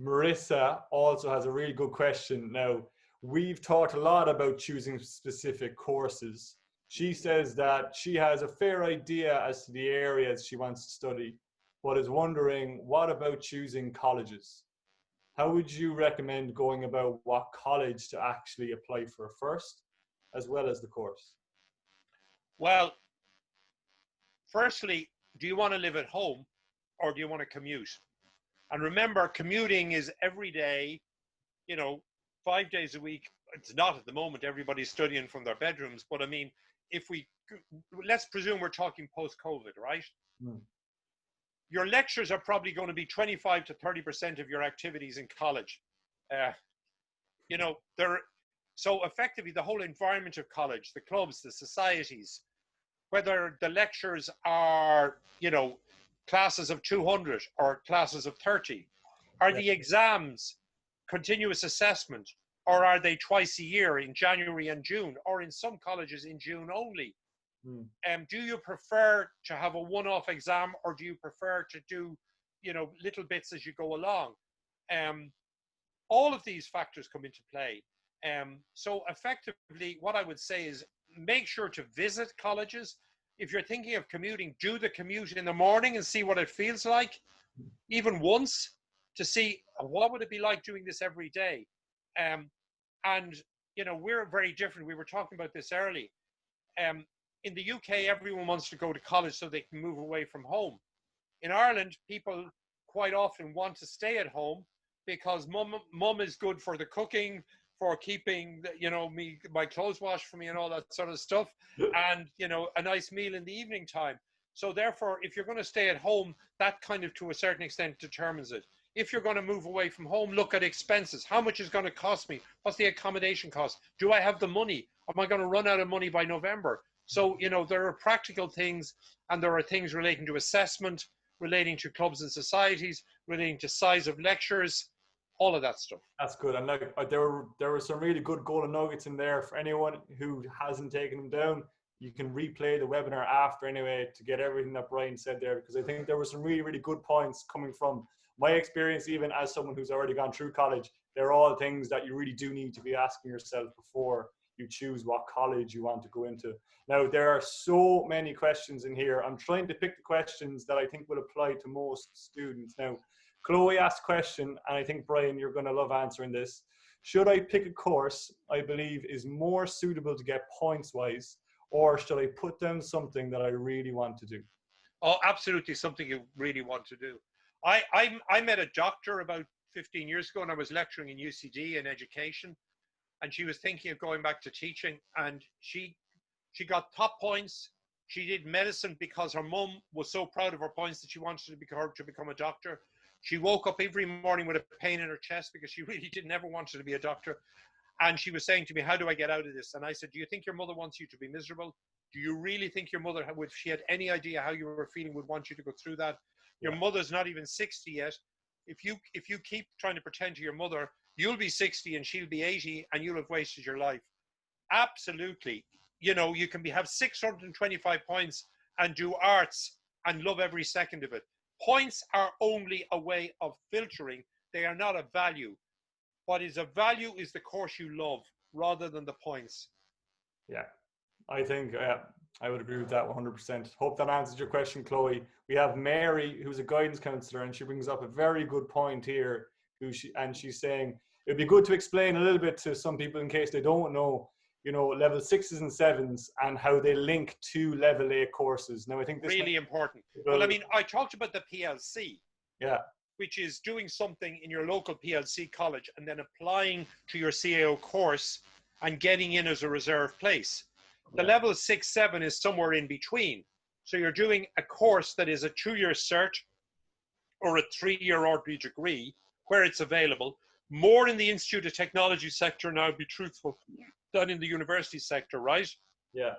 Marissa also has a really good question. Now, we've talked a lot about choosing specific courses. She says that she has a fair idea as to the areas she wants to study, but is wondering, what about choosing colleges? How would you recommend going about what college to actually apply for first, as well as the course? Well, firstly, do you want to live at home or do you want to commute? And remember, commuting is every day, 5 days a week. It's not at the moment, everybody's studying from their bedrooms, but I mean, let's presume we're talking post-COVID, right? Mm. Your lectures are probably going to be 25 to 30% of your activities in college. So effectively the whole environment of college, the clubs, the societies, whether the lectures are, classes of 200 or classes of 30, are the exams continuous assessment, or are they twice a year in January and June, or in some colleges in June only? Do you prefer to have a one-off exam, or do you prefer to do, little bits as you go along? All of these factors come into play. So effectively, what I would say is make sure to visit colleges. If you're thinking of commuting, do the commute in the morning and see what it feels like, even once, to see what would it be like doing this every day. We're very different. We were talking about this early. In the UK, everyone wants to go to college so they can move away from home. In Ireland, people quite often want to stay at home because mum is good for the cooking, for keeping, my clothes washed for me and all that sort of stuff, and, a nice meal in the evening time. So therefore, if you're going to stay at home, that kind of, to a certain extent, determines it. If you're going to move away from home, look at expenses. How much is going to cost me? What's the accommodation cost? Do I have the money? Am I going to run out of money by November? So, there are practical things, and there are things relating to assessment, relating to clubs and societies, relating to size of lectures, all of that stuff. That's good. And there were some really good golden nuggets in there for anyone who hasn't taken them down. You can replay the webinar after anyway to get everything that Brian said there, because I think there were some really, really good points coming from my experience, even as someone who's already gone through college. They're all things that you really do need to be asking yourself before you choose what college you want to go into. Now, there are so many questions in here. I'm trying to pick the questions that I think will apply to most students. Now, Chloe asked a question, and I think, Brian, you're going to love answering this. Should I pick a course I believe is more suitable to get points-wise, or should I put down something that I really want to do? Oh, absolutely, something you really want to do. I met a doctor about 15 years ago, and I was lecturing in UCD in education, and she was thinking of going back to teaching, and she got top points. She did medicine because her mum was so proud of her points that she wanted to become a doctor. She woke up every morning with a pain in her chest because she really never wanted to be a doctor. And she was saying to me, how do I get out of this? And I said, do you think your mother wants you to be miserable? Do you really think your mother, if she had any idea how you were feeling, would want you to go through that? Your mother's not even 60 yet. If you keep trying to pretend to your mother, you'll be 60 and she'll be 80 and you'll have wasted your life. Absolutely. You can have 625 points and do arts and love every second of it. Points are only a way of filtering. They are not a value. What is a value is the course you love rather than the points. Yeah, I think I would agree with that 100%. Hope that answers your question, Chloe. We have Mary, who's a guidance counsellor, and she brings up a very good point here. She's saying it'd be good to explain a little bit to some people in case they don't know, level 6s and 7s and how they link to level 8 courses. Now, I think this really important. Well, I mean, I talked about the PLC. Yeah. Which is doing something in your local PLC college and then applying to your CAO course and getting in as a reserve place. The level 6, 7 is somewhere in between. So you're doing a course that is a 2-year cert or a 3-year ordinary degree where it's available, more in the Institute of Technology sector now, be truthful, than in the university sector, right? Yeah.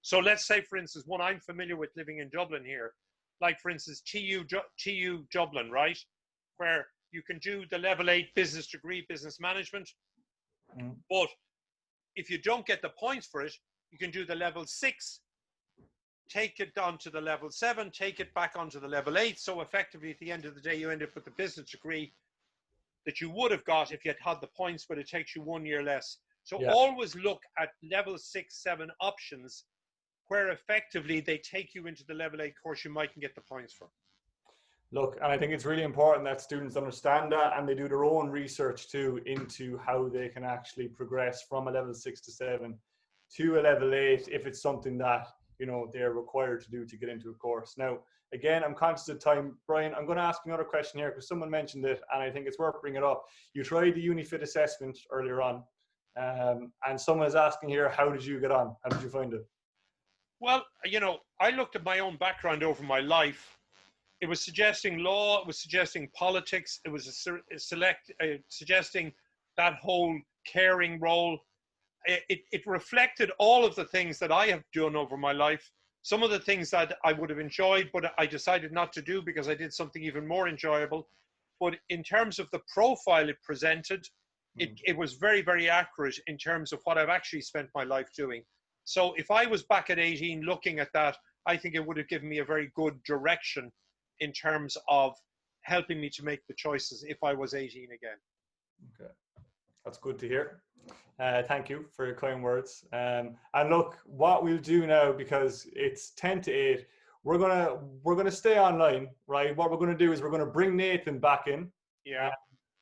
So let's say, for instance, one I'm familiar with living in Dublin here, like, for instance, TU Dublin, right? Where you can do the level 8 business degree, business management. But if you don't get the points for it, you can do the level 6, take it down to the level 7, take it back onto the level 8. So effectively, at the end of the day, you end up with the business degree that you would have got if you had the points, but it takes you 1 year less. So always look at level 6, 7 options where effectively they take you into the level 8 course you mightn't get the points for. Look, and I think it's really important that students understand that, and they do their own research too into how they can actually progress from a level 6 to 7 to a level 8 if it's something that, you know, they're required to do to get into a course. Now, again, I'm conscious of time. Brian, I'm going to ask another question here because someone mentioned it and I think it's worth bringing it up. You tried the Uni-Fit Assessment earlier on, and someone is asking here, how did you get on? How did you find it? Well, you know, I looked at my own background over my life. It was suggesting law, it was suggesting politics, it was suggesting that whole caring role. It reflected all of the things that I have done over my life. Some of the things that I would have enjoyed, but I decided not to do because I did something even more enjoyable. But in terms of the profile it presented, it was very, very accurate in terms of what I've actually spent my life doing. So if I was back at 18 looking at that, I think it would have given me a very good direction in terms of helping me to make the choices if I was 18 again. Okay, that's good to hear. Thank you for your kind words. And look, what we'll do now, because it's 10 to 8, we're gonna stay online, right? What we're gonna do is we're gonna bring Nathan back in. Yeah.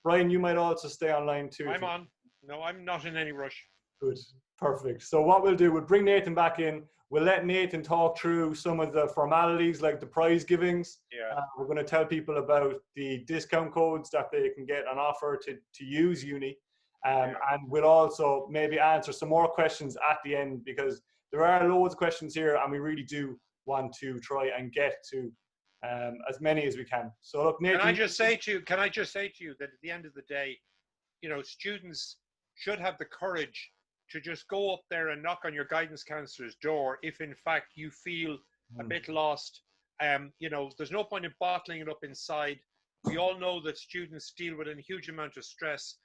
Brian, you might also stay online too. I'm on. No, I'm not in any rush. Good, perfect. So what we'll do, we'll bring Nathan back in. We'll let Nathan talk through some of the formalities like the prize givings. Yeah. We're going to tell people about the discount codes that they can get on offer to use Uni. And we'll also maybe answer some more questions at the end because there are loads of questions here and we really do want to try and get to as many as we can. So look, Nathan. Can I just say to you that at the end of the day, you know, students should have the courage to just go up there and knock on your guidance counselor's door if in fact you feel a bit lost. You know, there's no point in bottling it up inside. We all know that students deal with a huge amount of stress.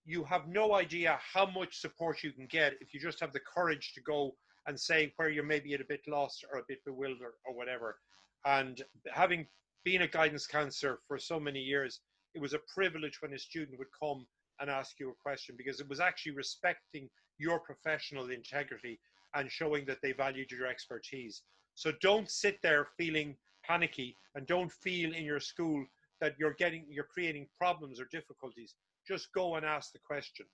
You have no idea how much support you can get if you just have the courage to go and say where you're maybe a bit lost or a bit bewildered or whatever. And having been a guidance counselor for so many years, it was a privilege when a student would come and ask you a question because it was actually respecting your professional integrity and showing that they valued your expertise. So don't sit there feeling panicky and don't feel in your school that you're creating problems or difficulties. Just go and ask the question.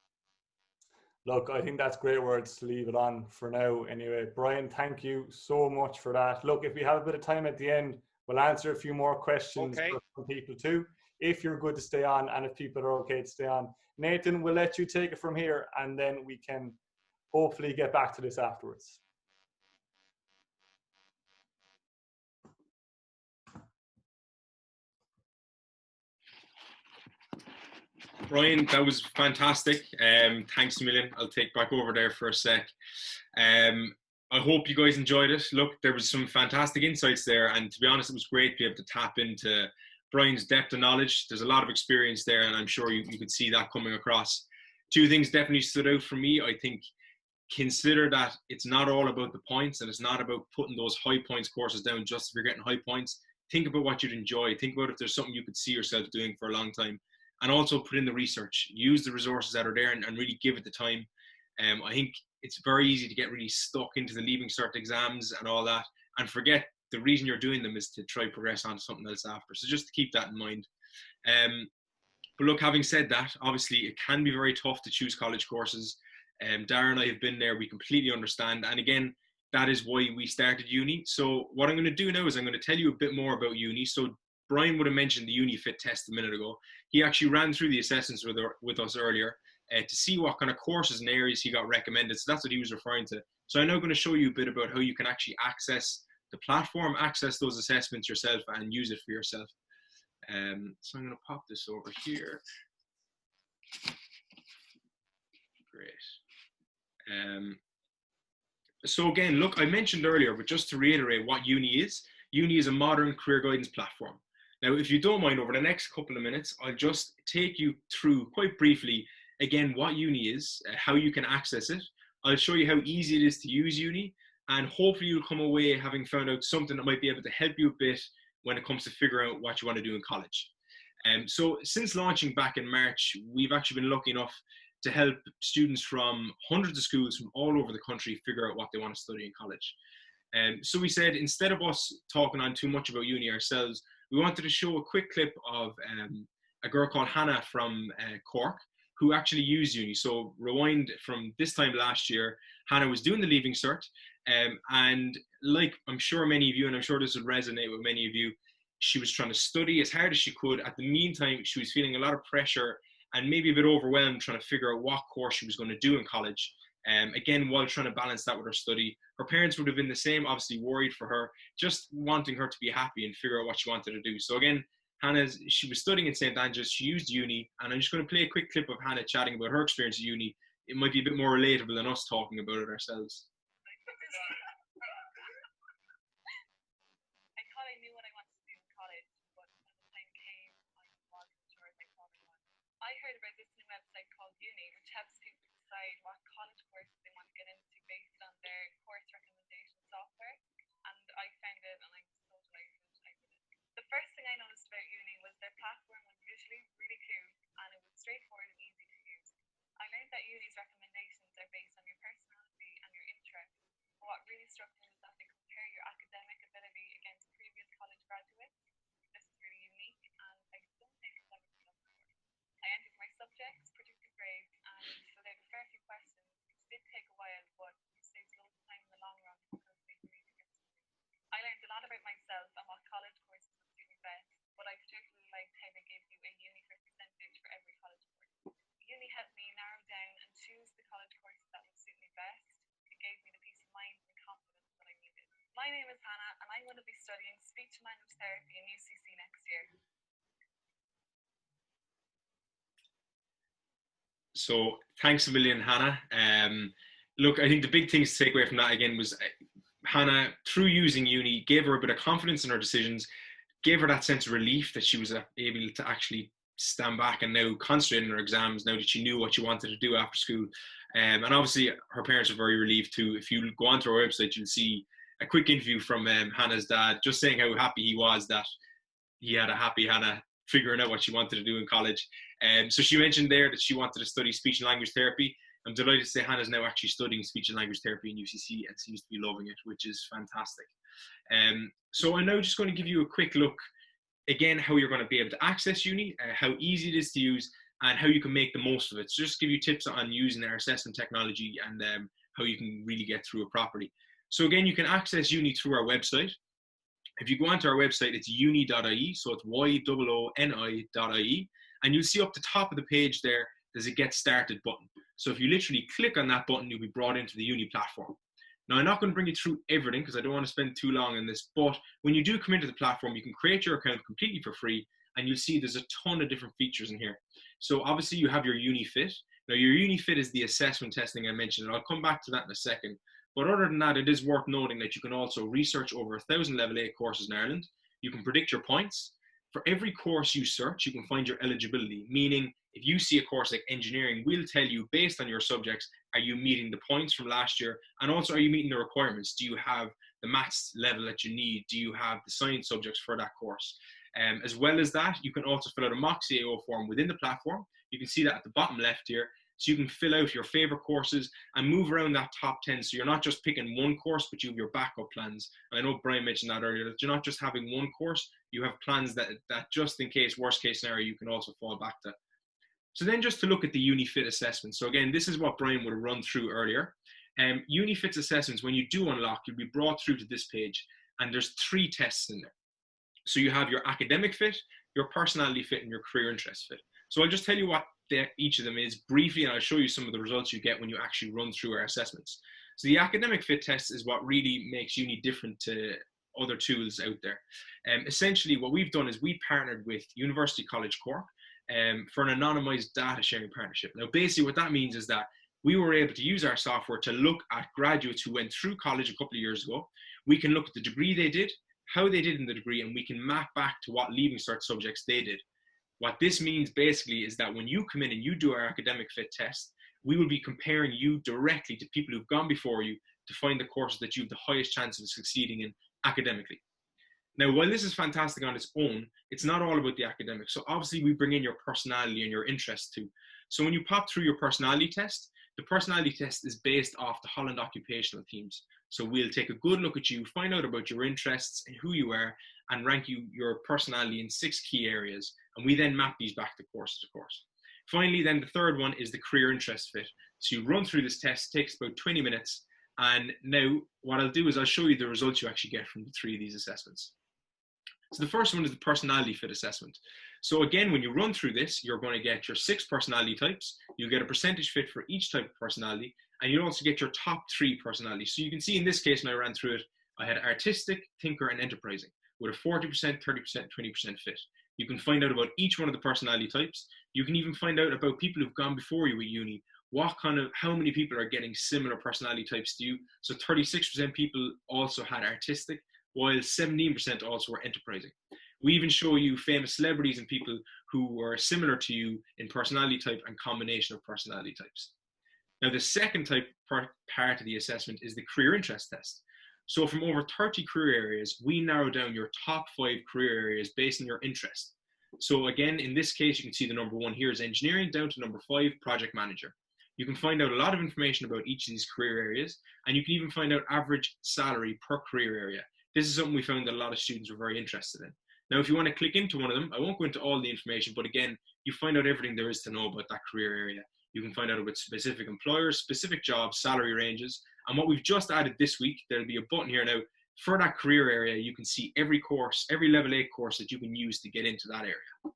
Look, I think that's great words to leave it on for now. Anyway, Brian, thank you so much for that. Look, if we have a bit of time at the end, we'll answer a few more questions from people too, if you're good to stay on and if people are okay to stay on. Nathan, we'll let you take it from here and then we can hopefully get back to this afterwards. Brian, that was fantastic. Thanks a million. I'll take back over there for a sec. I hope you guys enjoyed it. Look, there was some fantastic insights there, and to be honest, it was great to be able to tap into Brian's depth of knowledge. There's a lot of experience there, and I'm sure you could see that coming across. Two things definitely stood out for me. I think consider that it's not all about the points, and it's not about putting those high points courses down just if you're getting high points. Think about what you'd enjoy. Think about if there's something you could see yourself doing for a long time. And also put in the research, use the resources that are there and really give it the time. I think it's very easy to get really stuck into the Leaving Cert exams and all that and forget the reason you're doing them is to try progress on to something else after. So just to keep that in mind. But look, having said that, obviously it can be very tough to choose college courses. Dara and I have been there, we completely understand. And again, that is why we started Uni. So what I'm going to do now is I'm going to tell you a bit more about Uni. So Brian would have mentioned the Uni Fit test a minute ago. He actually ran through the assessments with us earlier. to see what kind of courses and areas he got recommended. So that's what he was referring to. So I'm now going to show you a bit about how you can actually access the platform, access those assessments yourself, and use it for yourself. So I'm going to pop this over here. Great. So again, look, I mentioned earlier, but just to reiterate what Uni is a modern career guidance platform. Now, if you don't mind, over the next couple of minutes, I'll just take you through quite briefly, again, what Uni is, how you can access it. I'll show you how easy it is to use Uni, and hopefully you'll come away having found out something that might be able to help you a bit when it comes to figuring out what you want to do in college. So since launching back in March, we've actually been lucky enough to help students from hundreds of schools from all over the country figure out what they want to study in college. So we said, instead of us talking on too much about Uni ourselves, we wanted to show a quick clip of a girl called Hannah from Cork, who actually used Uni. So rewind from this time last year, Hannah was doing the Leaving Cert, and like I'm sure many of you, and I'm sure this would resonate with many of you, she was trying to study as hard as she could. At the meantime, she was feeling a lot of pressure and maybe a bit overwhelmed trying to figure out what course she was going to do in college. Again, while trying to balance that with her study. Her parents would have been the same, obviously worried for her, just wanting her to be happy and figure out what she wanted to do. So again, she was studying in St. Andrews, she used Uni, and I'm just going to play a quick clip of Hannah chatting about her experience at Uni. It might be a bit more relatable than us talking about it ourselves. I heard about this new website called Uni, which helps people decide what college courses they want to get into based on their course recommendation software. And I found it, and I'm so delighted I did it. The first thing I noticed about Uni was their platform was visually really cool, and it was straightforward and easy to use. I learned that Uni's recommendations are based on your personality and your interests. But what really struck me was that they compare your academic ability against previous college graduates. This is really unique, and I don't think it's ever been done before. I entered my subjects, predicted grades, and filled out a fair few questions, which did take a while, but saves loads of time in the long run because they really do get something. I learned a lot about myself and what college courses would suit me best, but I particularly liked how they gave you a Uni-Fit percentage for every college course. Uni helped me narrow down and choose the college courses that would suit me best. It gave me the peace of mind and confidence that I needed. My name is Hannah, and I'm going to be studying speech and language therapy in UCC next year. So thanks a million, Hannah. Look, I think the big things to take away from that again was Hannah, through using Uni, gave her a bit of confidence in her decisions, gave her that sense of relief that she was able to actually stand back and now concentrate on her exams now that she knew what she wanted to do after school. And obviously her parents are very relieved too. If you go onto our website, you'll see a quick interview from Hannah's dad, just saying how happy he was that he had a happy Hannah figuring out what she wanted to do in college. So she mentioned there that she wanted to study speech and language therapy. I'm delighted to say Hannah's now actually studying speech and language therapy in UCC and seems to be loving it, which is fantastic. So I'm now just going to give you a quick look, again, how you're going to be able to access Uni, how easy it is to use, and how you can make the most of it. So just give you tips on using our assessment technology and how you can really get through it properly. So again, you can access Uni through our website. If you go onto our website, it's uni.ie, so it's yooni.ie, and you'll see up the top of the page there's a Get Started button. So if you literally click on that button, you'll be brought into the Uni platform. Now, I'm not going to bring you through everything because I don't want to spend too long on this, but when you do come into the platform, you can create your account completely for free, and you'll see there's a ton of different features in here. So obviously you have your Yooni Fit. Now, your Yooni Fit is the assessment testing I mentioned, and I'll come back to that in a second. But other than that, it is worth noting that you can also research over 1,000 level 8 courses in Ireland. You can predict your points. For every course you search, you can find your eligibility, meaning if you see a course like engineering, we'll tell you based on your subjects, are you meeting the points from last year? And also, are you meeting the requirements? Do you have the maths level that you need? Do you have the science subjects for that course? As well as that, you can also fill out a mock CAO form within the platform. You can see that at the bottom left here. So you can fill out your favorite courses and move around that top 10. So you're not just picking one course, but you have your backup plans. And I know Brian mentioned that earlier, that you're not just having one course, you have plans that just in case, worst case scenario, you can also fall back to. So then just to look at the Uni-Fit assessment. So again, this is what Brian would have run through earlier. Uni-Fit assessments, when you do unlock, you'll be brought through to this page, and there's 3 tests in there. So you have your academic fit, your personality fit, and your career interest fit. So I'll just tell you what each of them is briefly, and I'll show you some of the results you get when you actually run through our assessments. So the academic fit test is what really makes Uni different to other tools out there. Essentially, what we've done is we partnered with University College Cork for an anonymized data sharing partnership. Now, basically what that means is that we were able to use our software to look at graduates who went through college a couple of years ago. We can look at the degree they did, how they did in the degree, and we can map back to what Leaving Cert subjects they did. What this means basically is that when you come in and you do our academic fit test, we will be comparing you directly to people who've gone before you to find the courses that you have the highest chance of succeeding in academically. Now, while this is fantastic on its own, it's not all about the academics. So obviously we bring in your personality and your interests too. So when you pop through your personality test, the personality test is based off the Holland occupational themes. So we'll take a good look at you, find out about your interests and who you are, and rank your personality in 6 key areas. And we then map these back to course to course. Finally, then the third one is the career interest fit. So you run through this test, it takes about 20 minutes. And now what I'll do is I'll show you the results you actually get from the 3 of these assessments. So the first one is the personality fit assessment. So again, when you run through this, you're going to get your 6 personality types. You'll get a percentage fit for each type of personality, and you'll also get your top 3 personalities. So you can see in this case, when I ran through it, I had artistic, thinker, and enterprising with a 40%, 30%, 20% fit. You can find out about each one of the personality types. You can even find out about people who've gone before you at uni, how many people are getting similar personality types to you. So 36% people also had artistic, while 17% also were enterprising. We even show you famous celebrities and people who were similar to you in personality type and combination of personality types. Now, the second part of the assessment is the career interest test. So from over 30 career areas, we narrow down your top 5 career areas based on your interest. So again, in this case, you can see the number 1 here is engineering, down to number 5, project manager. You can find out a lot of information about each of these career areas, and you can even find out average salary per career area. This is something we found that a lot of students were very interested in. Now, if you want to click into one of them, I won't go into all the information, but again, you find out everything there is to know about that career area. You can find out about specific employers, specific jobs, salary ranges. And what we've just added this week, there'll be a button here now. For that career area, you can see every course, every level 8 course that you can use to get into that area.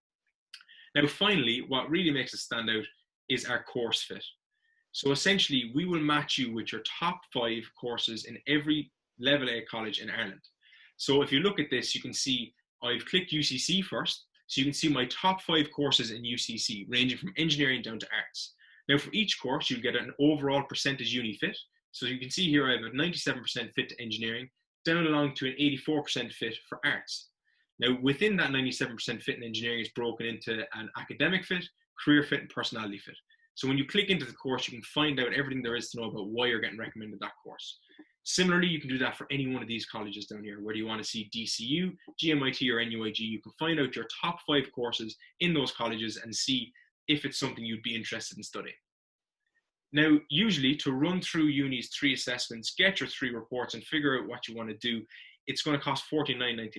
Now, finally, what really makes us stand out is our course fit. So essentially, we will match you with your top 5 courses in every level 8 college in Ireland. So if you look at this, you can see I've clicked UCC first. So you can see my top 5 courses in UCC, ranging from engineering down to arts. Now for each course, you'll get an overall percentage uni fit. So you can see here I have a 97% fit to engineering, down along to an 84% fit for arts. Now within that 97% fit in engineering is broken into an academic fit, career fit, and personality fit. So when you click into the course, you can find out everything there is to know about why you're getting recommended that course. Similarly, you can do that for any one of these colleges down here, whether you want to see DCU, GMIT, or NUIG. You can find out your top 5 courses in those colleges and see if it's something you'd be interested in studying. Now, usually to run through Uni's 3 assessments, get your 3 reports and figure out what you want to do, it's going to cost $49.99.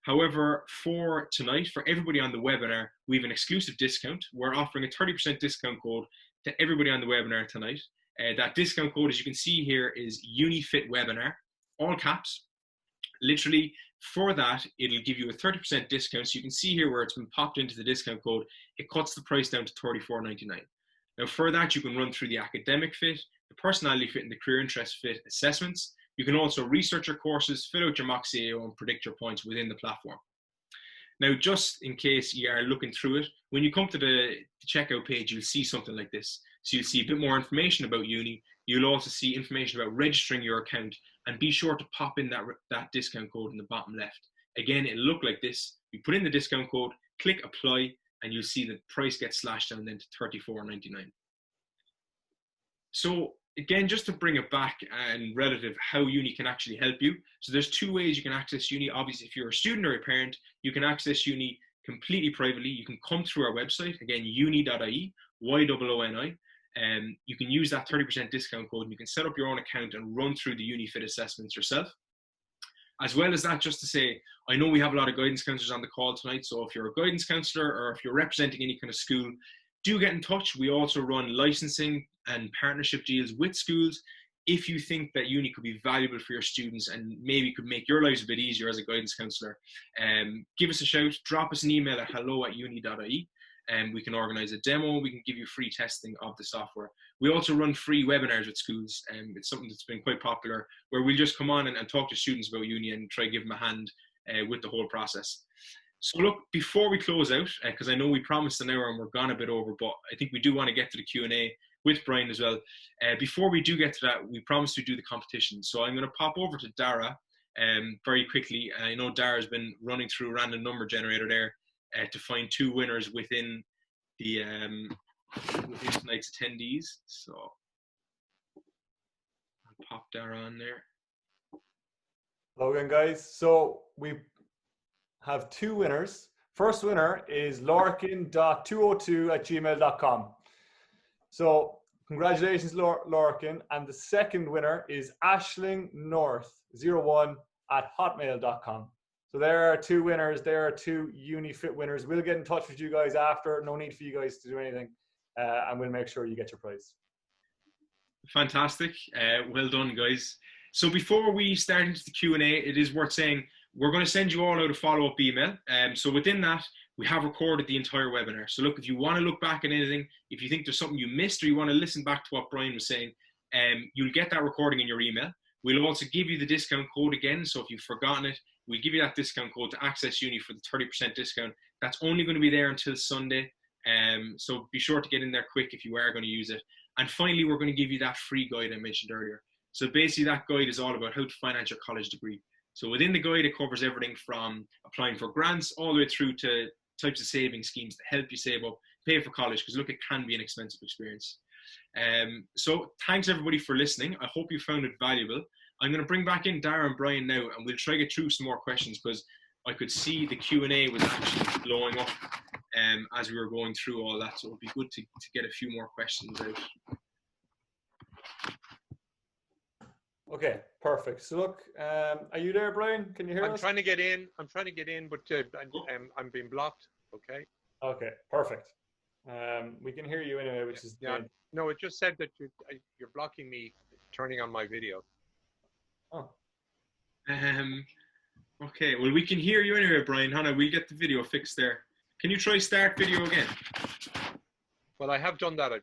However, for tonight, for everybody on the webinar, we have an exclusive discount. We're offering a 30% discount code to everybody on the webinar tonight. That discount code, as you can see here, is Uni-Fit Webinar, all caps. Literally, for that, it'll give you a 30% discount. So you can see here where it's been popped into the discount code, it cuts the price down to $34.99. Now, for that, you can run through the academic fit, the personality fit, and the career interest fit assessments. You can also research your courses, fill out your mock CAO, and predict your points within the platform. Now, just in case you are looking through it, when you come to the checkout page, you'll see something like this. So you'll see a bit more information about Uni. You'll also see information about registering your account, and be sure to pop in that discount code in the bottom left. Again, it'll look like this. You put in the discount code, click apply, and you'll see the price gets slashed down then to $34.99. So again, just to bring it back and relative how Uni can actually help you. So there's 2 ways you can access Uni. Obviously, if you're a student or a parent, you can access Uni completely privately. You can come through our website, again, uni.ie, YOONI. You can use that 30% discount code and you can set up your own account and run through the Uni-Fit assessments yourself. As well as that, just to say, I know we have a lot of guidance counsellors on the call tonight, so if you're a guidance counsellor or if you're representing any kind of school, do get in touch. We also run licensing and partnership deals with schools. If you think that Uni could be valuable for your students and maybe could make your lives a bit easier as a guidance counsellor, give us a shout, drop us an email at hello@uni.ie. and we can organize a demo. We can give you free testing of the software. We also run free webinars with schools, and it's something that's been quite popular, where we'll just come on and talk to students about uni and try to give them a hand with the whole process. So look, before we close out, because I know we promised an hour and we're gone a bit over, but I think we do want to get to the Q&A with Brian as well. Before we do get to that, we promised to do the competition. So I'm going to pop over to Dara very quickly. I know Dara's been running through a random number generator there to find 2 winners within the within tonight's attendees. So I'll pop Dara on there. Hello again, guys. So we have 2 winners. First winner is lorcan.202@gmail.com. So congratulations, Lorcan. And the second winner is ashlingnorth01@hotmail.com. So there are 2 winners. There are 2 Uni Fit winners. We'll get in touch with you guys after. No need for you guys to do anything. And we'll make sure you get your prize. Fantastic. Well done, guys. So before we start into the Q&A, it is worth saying we're going to send you all out a follow-up email. So within that, we have recorded the entire webinar. So look, if you want to look back at anything, if you think there's something you missed or you want to listen back to what Brian was saying, you'll get that recording in your email. We'll also give you the discount code again. So if you've forgotten it, we'll give you that discount code to access uni for the 30% discount. That's only going to be there until Sunday. So be sure to get in there quick if you are going to use it. And finally, we're going to give you that free guide I mentioned earlier. So basically that guide is all about how to finance your college degree. So within the guide, it covers everything from applying for grants all the way through to types of saving schemes to help you save up, pay for college, because look, it can be an expensive experience. So thanks everybody for listening. I hope you found it valuable. I'm going to bring back in Dara and Brian now, and we'll try to get through some more questions, because I could see the Q&A was actually blowing up as we were going through all that. So it would be good to get a few more questions out. Okay, perfect. So look, are you there, Brian? Can you hear us? I'm trying to get in, but I'm being blocked. Okay. Okay, perfect. We can hear you anyway, which is yeah. No, it just said that you're blocking me turning on my video. Oh. Okay, well, we can hear you anyway, Brian. Hannah, we'll get the video fixed there. Can you try start video again? Well, I have done that. I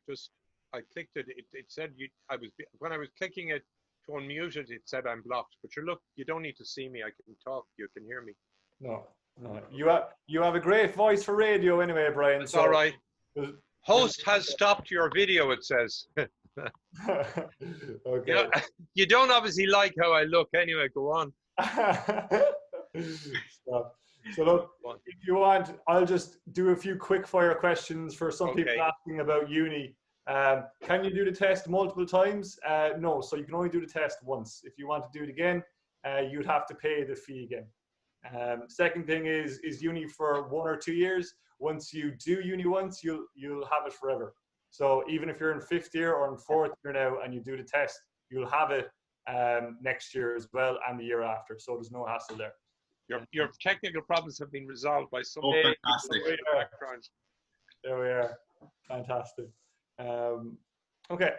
clicked it. It said when I was clicking it to unmute it, it said I'm blocked. But you don't need to see me. I can talk. You can hear me. No. You have a great voice for radio anyway, Brian. It's all right. Host has stopped your video, it says. Okay. You don't obviously like how I look anyway. Go on. So look, if you want, I'll just do a few quick fire questions for some people asking about uni. Can you do the test multiple times? No, so you can only do the test once. If you want to do it again, you'd have to pay the fee again. Second thing is uni for 1 or 2 years. Once you do uni once, you'll have it forever. So even if you're in 5th year or in 4th year now and you do the test, you'll have it next year as well and the year after. So there's no hassle there. Your technical problems have been resolved by some fantastic. There we are. Fantastic. Okay.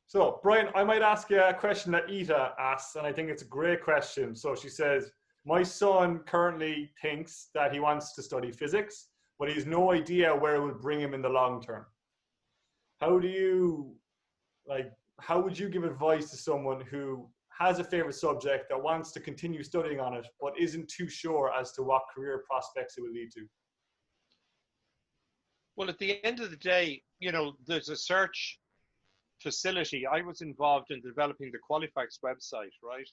So Brian, I might ask you a question that Ita asks, and I think it's a great question. So she says, my son currently thinks that he wants to study physics, but he has no idea where it will bring him in the long term. How would you give advice to someone who has a favorite subject that wants to continue studying on it, but isn't too sure as to what career prospects it will lead to? Well, at the end of the day, there's a search facility. I was involved in developing the Qualifax website, right?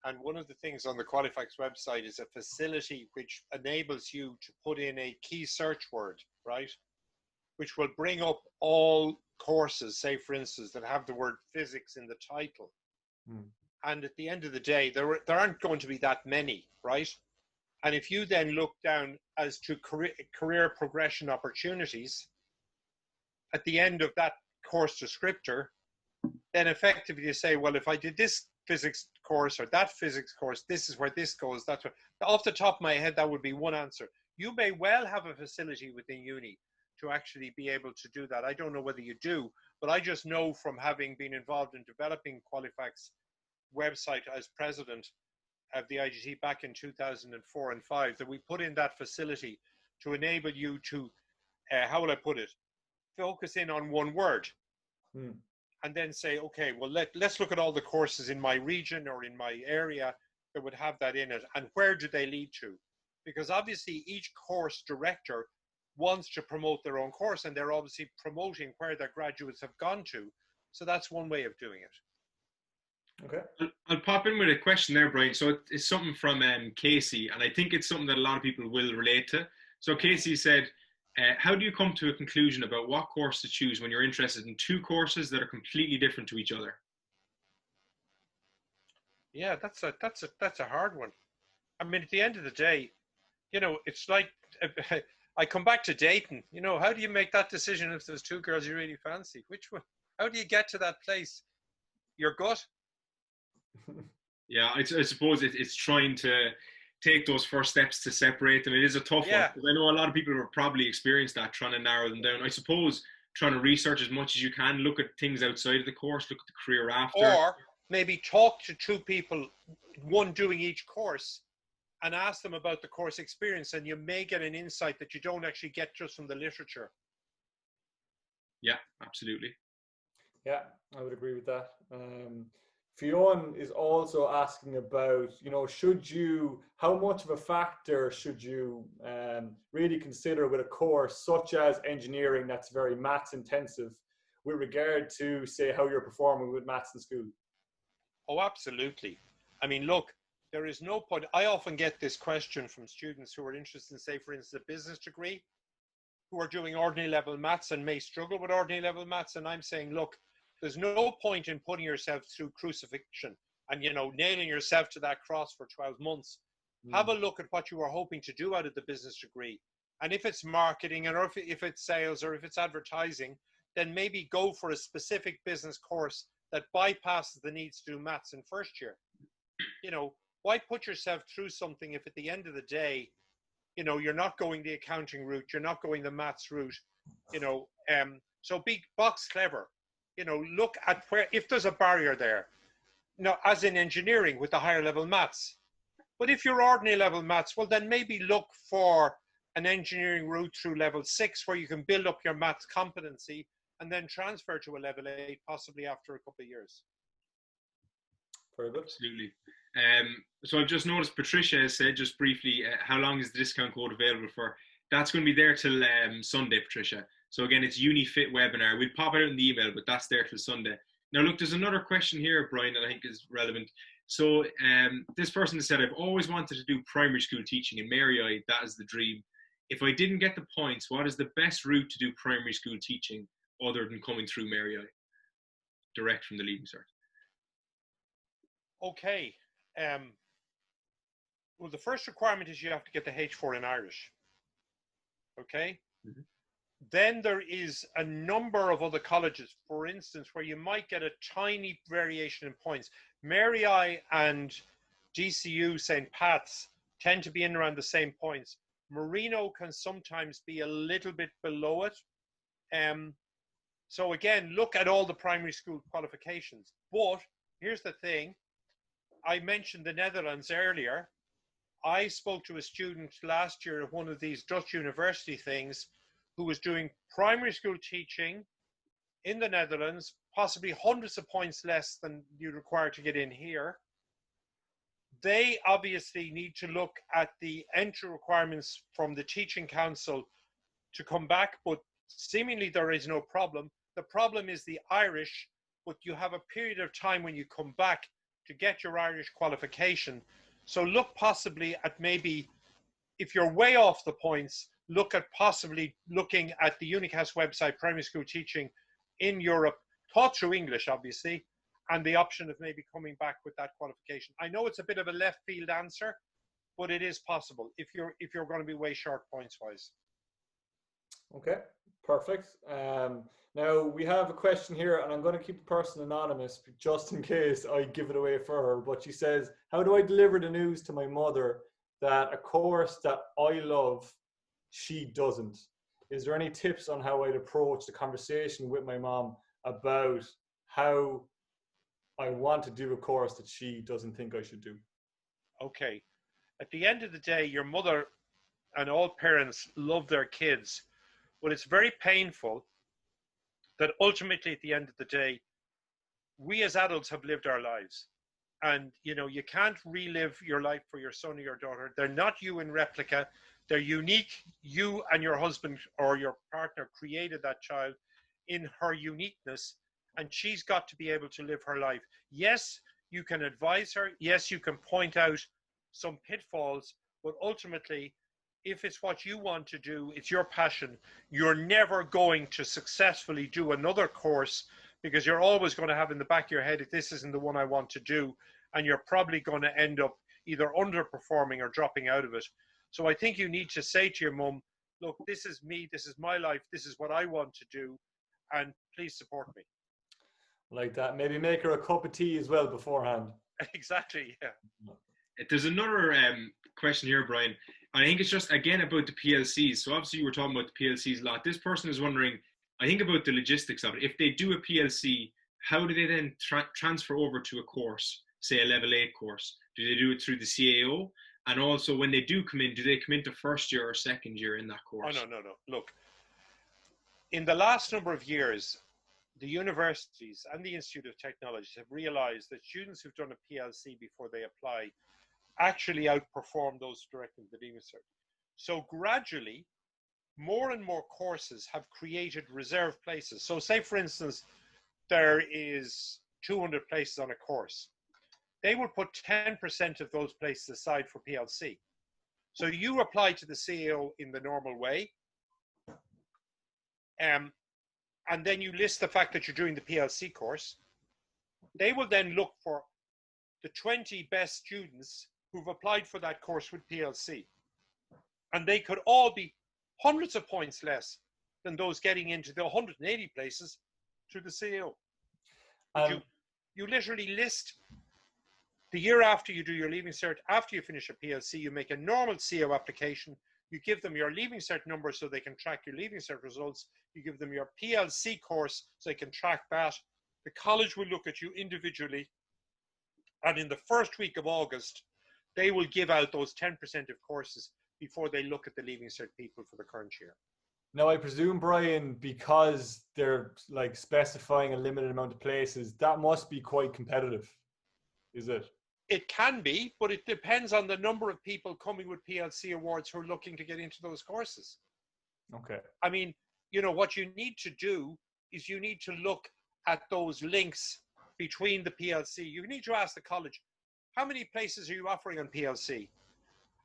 And one of the things on the Qualifax website is a facility which enables you to put in a key search word, right? Which will bring up all courses, say for instance, that have the word physics in the title. And at the end of the day, there aren't going to be that many, right? And if you then look down as to career progression opportunities, at the end of that course descriptor, then effectively you say, well, if I did this physics course or that physics course, this is where this goes. That's what, off the top of my head, that would be one answer. You may well have a facility within uni to actually be able to do that. I don't know whether you do, but I just know from having been involved in developing Qualifax website as president of the IGT back in 2004 and 5, that we put in that facility to enable you to how will I put it? Focus in on one word. Hmm. And then say, okay, well, let's look at all the courses in my region or in my area that would have that in it, and where do they lead to? Because obviously each course director wants to promote their own course, and they're obviously promoting where their graduates have gone to. So that's one way of doing it. Okay. I'll pop in with a question there, Brian. So it's something from Casey, and I think it's something that a lot of people will relate to. So Casey said, how do you come to a conclusion about what course to choose when you're interested in two courses that are completely different to each other? Yeah, that's a hard one. I mean, at the end of the day, you know, it's like I come back to dating. You know, how do you make that decision if there's two girls you really fancy? Which one? How do you get to that place? Your gut? Yeah, I suppose it's trying to take those first steps to separate them. It is a tough one, because I know a lot of people have probably experienced that, trying to narrow them down. I suppose trying to research as much as you can, look at things outside of the course, look at the career after. Or maybe talk to two people, one doing each course, and ask them about the course experience, and you may get an insight that you don't actually get just from the literature. Yeah, absolutely. Yeah, I would agree with that. Fionn is also asking about, you know, how much of a factor should you really consider with a course such as engineering that's very maths intensive with regard to, say, how you're performing with maths in school? Oh, absolutely. I mean, look, there is no point. I often get this question from students who are interested in, say, for instance, a business degree, who are doing ordinary level maths and may struggle with ordinary level maths. And I'm saying, look, there's no point in putting yourself through crucifixion and, you know, nailing yourself to that cross for 12 months. Have a look at what you are hoping to do out of the business degree. And if it's marketing, or if it's sales, or if it's advertising, then maybe go for a specific business course that bypasses the needs to do maths in first year. You know, why put yourself through something if at the end of the day, you know, you're not going the accounting route, you're not going the maths route, you know, so be box clever. You know, look at where, if there's a barrier there, now, as in engineering with the higher level maths. But if you're ordinary level maths, well, then maybe look for an engineering route through level 6 where you can build up your maths competency and then transfer to a level 8, possibly after a couple of years. Very good. Absolutely. So I've just noticed Patricia has said just briefly, how long is the discount code available for? That's going to be there till Sunday, Patricia. So again, it's Uni Fit webinar. We'll pop it out in the email, but that's there till Sunday. Now, look, there's another question here, Brian, that I think is relevant. So this person has said, I've always wanted to do primary school teaching in Mary I. That is the dream. If I didn't get the points, what is the best route to do primary school teaching other than coming through Mary I? Direct from the Leaving Cert. Okay. Well, the first requirement is you have to get the H4 in Irish. Okay. Mm-hmm. Then there is a number of other colleges, for instance, where you might get a tiny variation in points. Mary I and DCU St. Pat's tend to be in around the same points. Marino can sometimes be a little bit below it. So again, look at all the primary school qualifications. But here's the thing. I mentioned the Netherlands earlier. I spoke to a student last year at one of these Dutch university things who was doing primary school teaching in the Netherlands, possibly hundreds of points less than you require to get in here. They obviously need to look at the entry requirements from the teaching council to come back, but seemingly there is no problem. The problem is the Irish, but you have a period of time when you come back to get your Irish qualification. So look possibly at maybe, if you're way off the points, look at possibly looking at the Unicast website, primary school teaching in Europe, taught through English, obviously, and the option of maybe coming back with that qualification. I know it's a bit of a left field answer, but it is possible if you're going to be way short points wise. Okay, perfect. Now we have a question here, and I'm going to keep the person anonymous just in case I give it away for her. But she says, how do I deliver the news to my mother that a course that I love, she doesn't? Is there any tips on how I'd approach the conversation with my mom about how I want to do a course that she doesn't think I should do? Okay. At the end of the day, your mother and all parents love their kids, but it's very painful that ultimately at the end of the day, we as adults have lived our lives. And, you know, you can't relive your life for your son or your daughter. They're not you in replica. They're unique. You and your husband or your partner created that child in her uniqueness, and she's got to be able to live her life. Yes, you can advise her. Yes, you can point out some pitfalls, but ultimately, if it's what you want to do, it's your passion, you're never going to successfully do another course, because you're always going to have in the back of your head, if this isn't the one I want to do, and you're probably going to end up either underperforming or dropping out of it. So I think you need to say to your mum, look, this is me, this is my life, this is what I want to do, and please support me. Like that. Maybe make her a cup of tea as well beforehand. Exactly, yeah. There's another question here, Brian. I think it's just, again, about the PLCs. So obviously you were talking about the PLCs a lot. This person is wondering, I think, about the logistics of it. If they do a PLC, how do they then transfer over to a course, say a level 8 course? Do they do it through the CAO? And also, when they do come in, do they come into first year or second year in that course? Oh, no. Look, in the last number of years, the universities and the Institute of Technology have realized that students who've done a PLC before they apply actually outperform those directly with the Leaving Cert. So gradually, more and more courses have created reserve places. So say, for instance, there is 200 places on a course. They will put 10% of those places aside for PLC. So you apply to the CAO in the normal way, and then you list the fact that you're doing the PLC course. They will then look for the 20 best students who've applied for that course with PLC. And they could all be hundreds of points less than those getting into the 180 places through the CAO. You literally list the year after you do your Leaving Cert, after you finish a PLC, you make a normal CAO application. You give them your Leaving Cert number so they can track your Leaving Cert results. You give them your PLC course so they can track that. The college will look at you individually. And in the first week of August, they will give out those 10% of courses before they look at the Leaving Cert people for the current year. Now, I presume, Brian, because they're like specifying a limited amount of places, that must be quite competitive, is it? It can be, but it depends on the number of people coming with PLC awards who are looking to get into those courses. Okay. I mean, you know, what you need to do is you need to look at those links between the PLC. You need to ask the college, how many places are you offering on PLC?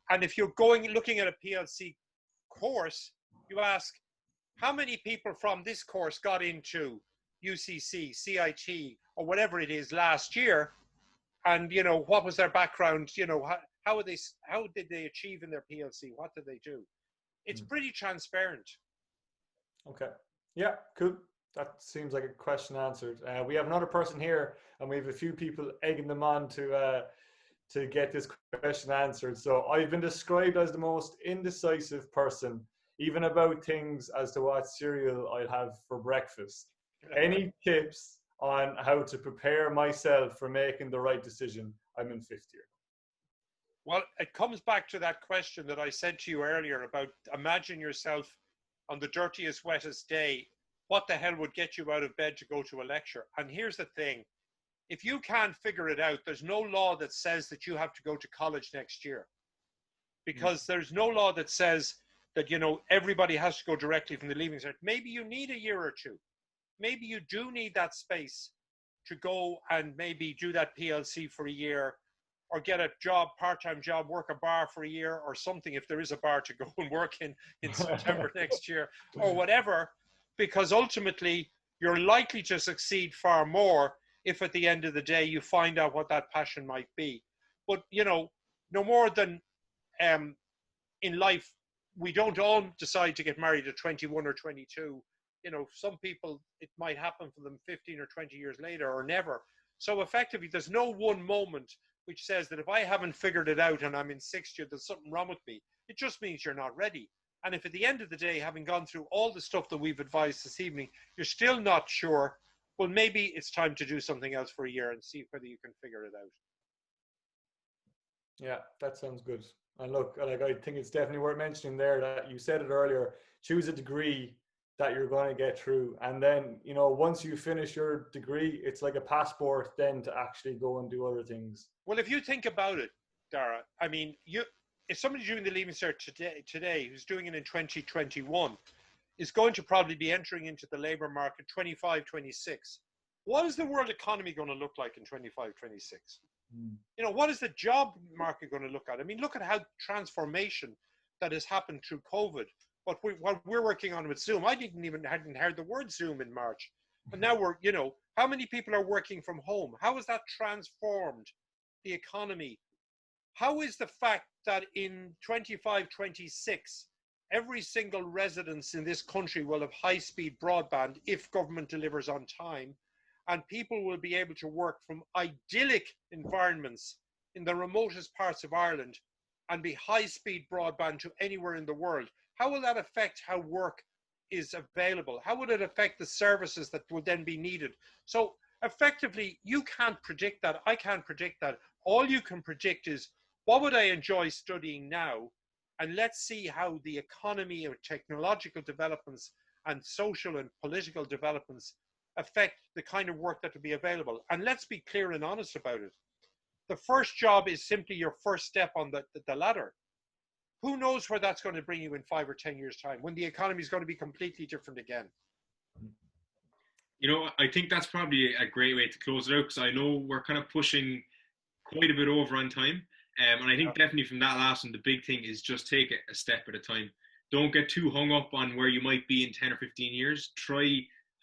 And if you're looking at a PLC course, you ask, how many people from this course got into UCC, CIT, or whatever it is last year? And, you know, what was their background? You know, how did they achieve in their PLC? What did they do? It's pretty transparent. Okay. Yeah, cool. That seems like a question answered. We have another person here, and we have a few people egging them on to get this question answered. So I've been described as the most indecisive person, even about things as to what cereal I'll have for breakfast. Any tips on how to prepare myself for making the right decision? I'm in 5th year. Well, it comes back to that question that I said to you earlier about imagine yourself on the dirtiest, wettest day. What the hell would get you out of bed to go to a lecture? And here's the thing. If you can't figure it out, there's no law that says that you have to go to college next year. Because there's no law that says that, you know, everybody has to go directly from the Leaving Cert. Maybe you need a year or two. Maybe you do need that space to go and maybe do that PLC for a year, or get a job, part-time job, work a bar for a year or something, if there is a bar to go and work in September next year or whatever, because ultimately you're likely to succeed far more if at the end of the day you find out what that passion might be. But, you know, no more than in life, we don't all decide to get married at 21 or 22. You know, some people, it might happen for them 15 or 20 years later or never. So effectively, there's no one moment which says that if I haven't figured it out and I'm in 6th year, there's something wrong with me. It just means you're not ready. And if at the end of the day, having gone through all the stuff that we've advised this evening, you're still not sure, well, maybe it's time to do something else for a year and see whether you can figure it out. Yeah, that sounds good. And look, like, I think it's definitely worth mentioning there that you said it earlier, choose a degree that you're going to get through. And then, you know, once you finish your degree, it's like a passport then to actually go and do other things. Well, if you think about it, Dara, I mean, if somebody doing the Leaving Cert today who's doing it in 2021 is going to probably be entering into the labor market 25, 26. What is the world economy going to look like in 25, 26? You know, what is the job market going to look at? I mean, look at how transformation that has happened through COVID. What we're working on with Zoom, I hadn't heard the word Zoom in March. And now we're, you know, how many people are working from home? How has that transformed the economy? How is the fact that in 25, 26, every single residence in this country will have high-speed broadband if government delivers on time, and people will be able to work from idyllic environments in the remotest parts of Ireland and be high-speed broadband to anywhere in the world? How will that affect how work is available? How would it affect the services that would then be needed? So effectively, you can't predict that. I can't predict that. All you can predict is, what would I enjoy studying now? And let's see how the economy or technological developments and social and political developments affect the kind of work that will be available. And let's be clear and honest about it. The first job is simply your first step on the ladder. Who knows where that's going to bring you in 5 or 10 years' time, when the economy is going to be completely different again. You know, I think that's probably a great way to close it out, because I know we're kind of pushing quite a bit over on time. And I think definitely from that last one, the big thing is just take it a step at a time. Don't get too hung up on where you might be in 10 or 15 years. Try,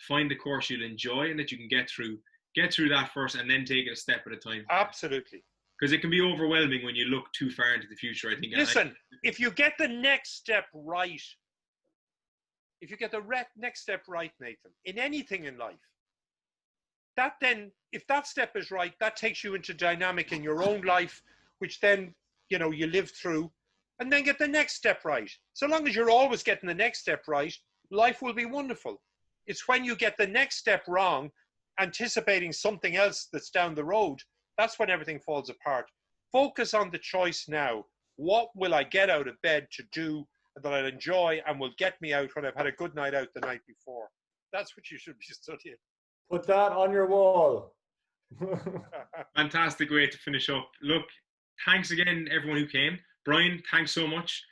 find the course you'll enjoy and that you can get through that first, and then take it a step at a time. Absolutely. Because it can be overwhelming when you look too far into the future, I think. Listen, if you get the next step right, next step right, Nathan, in anything in life, that then, if that step is right, that takes you into dynamic in your own life, which then, you know, you live through, and then get the next step right. So long as you're always getting the next step right, life will be wonderful. It's when you get the next step wrong, anticipating something else that's down the road, that's when everything falls apart. Focus on the choice now. What will I get out of bed to do that I'll enjoy and will get me out when I've had a good night out the night before? That's what you should be studying. Put that on your wall. Fantastic way to finish up. Look, thanks again, everyone who came. Brian, thanks so much.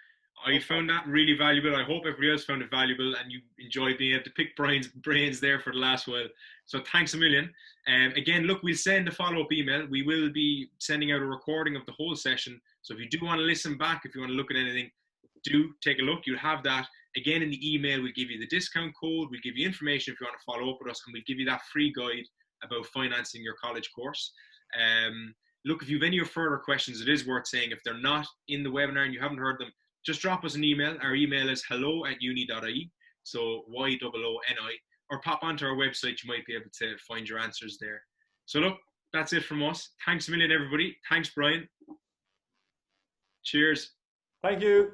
I found that really valuable. I hope everybody else found it valuable and you enjoyed being able to pick Brian's brains there for the last while. So thanks a million. Again, look, we'll send a follow-up email. We will be sending out a recording of the whole session. So if you do want to listen back, if you want to look at anything, do take a look. You'll have that. Again, in the email, we'll give you the discount code. We'll give you information if you want to follow up with us, and we'll give you that free guide about financing your college course. Look, if you have any further questions, it is worth saying, if they're not in the webinar and you haven't heard them, just drop us an email. Our email is hello@uni.ie, so YOONI, or pop onto our website. You might be able to find your answers there. So look, that's it from us. Thanks a million, everybody. Thanks, Brian. Cheers. Thank you.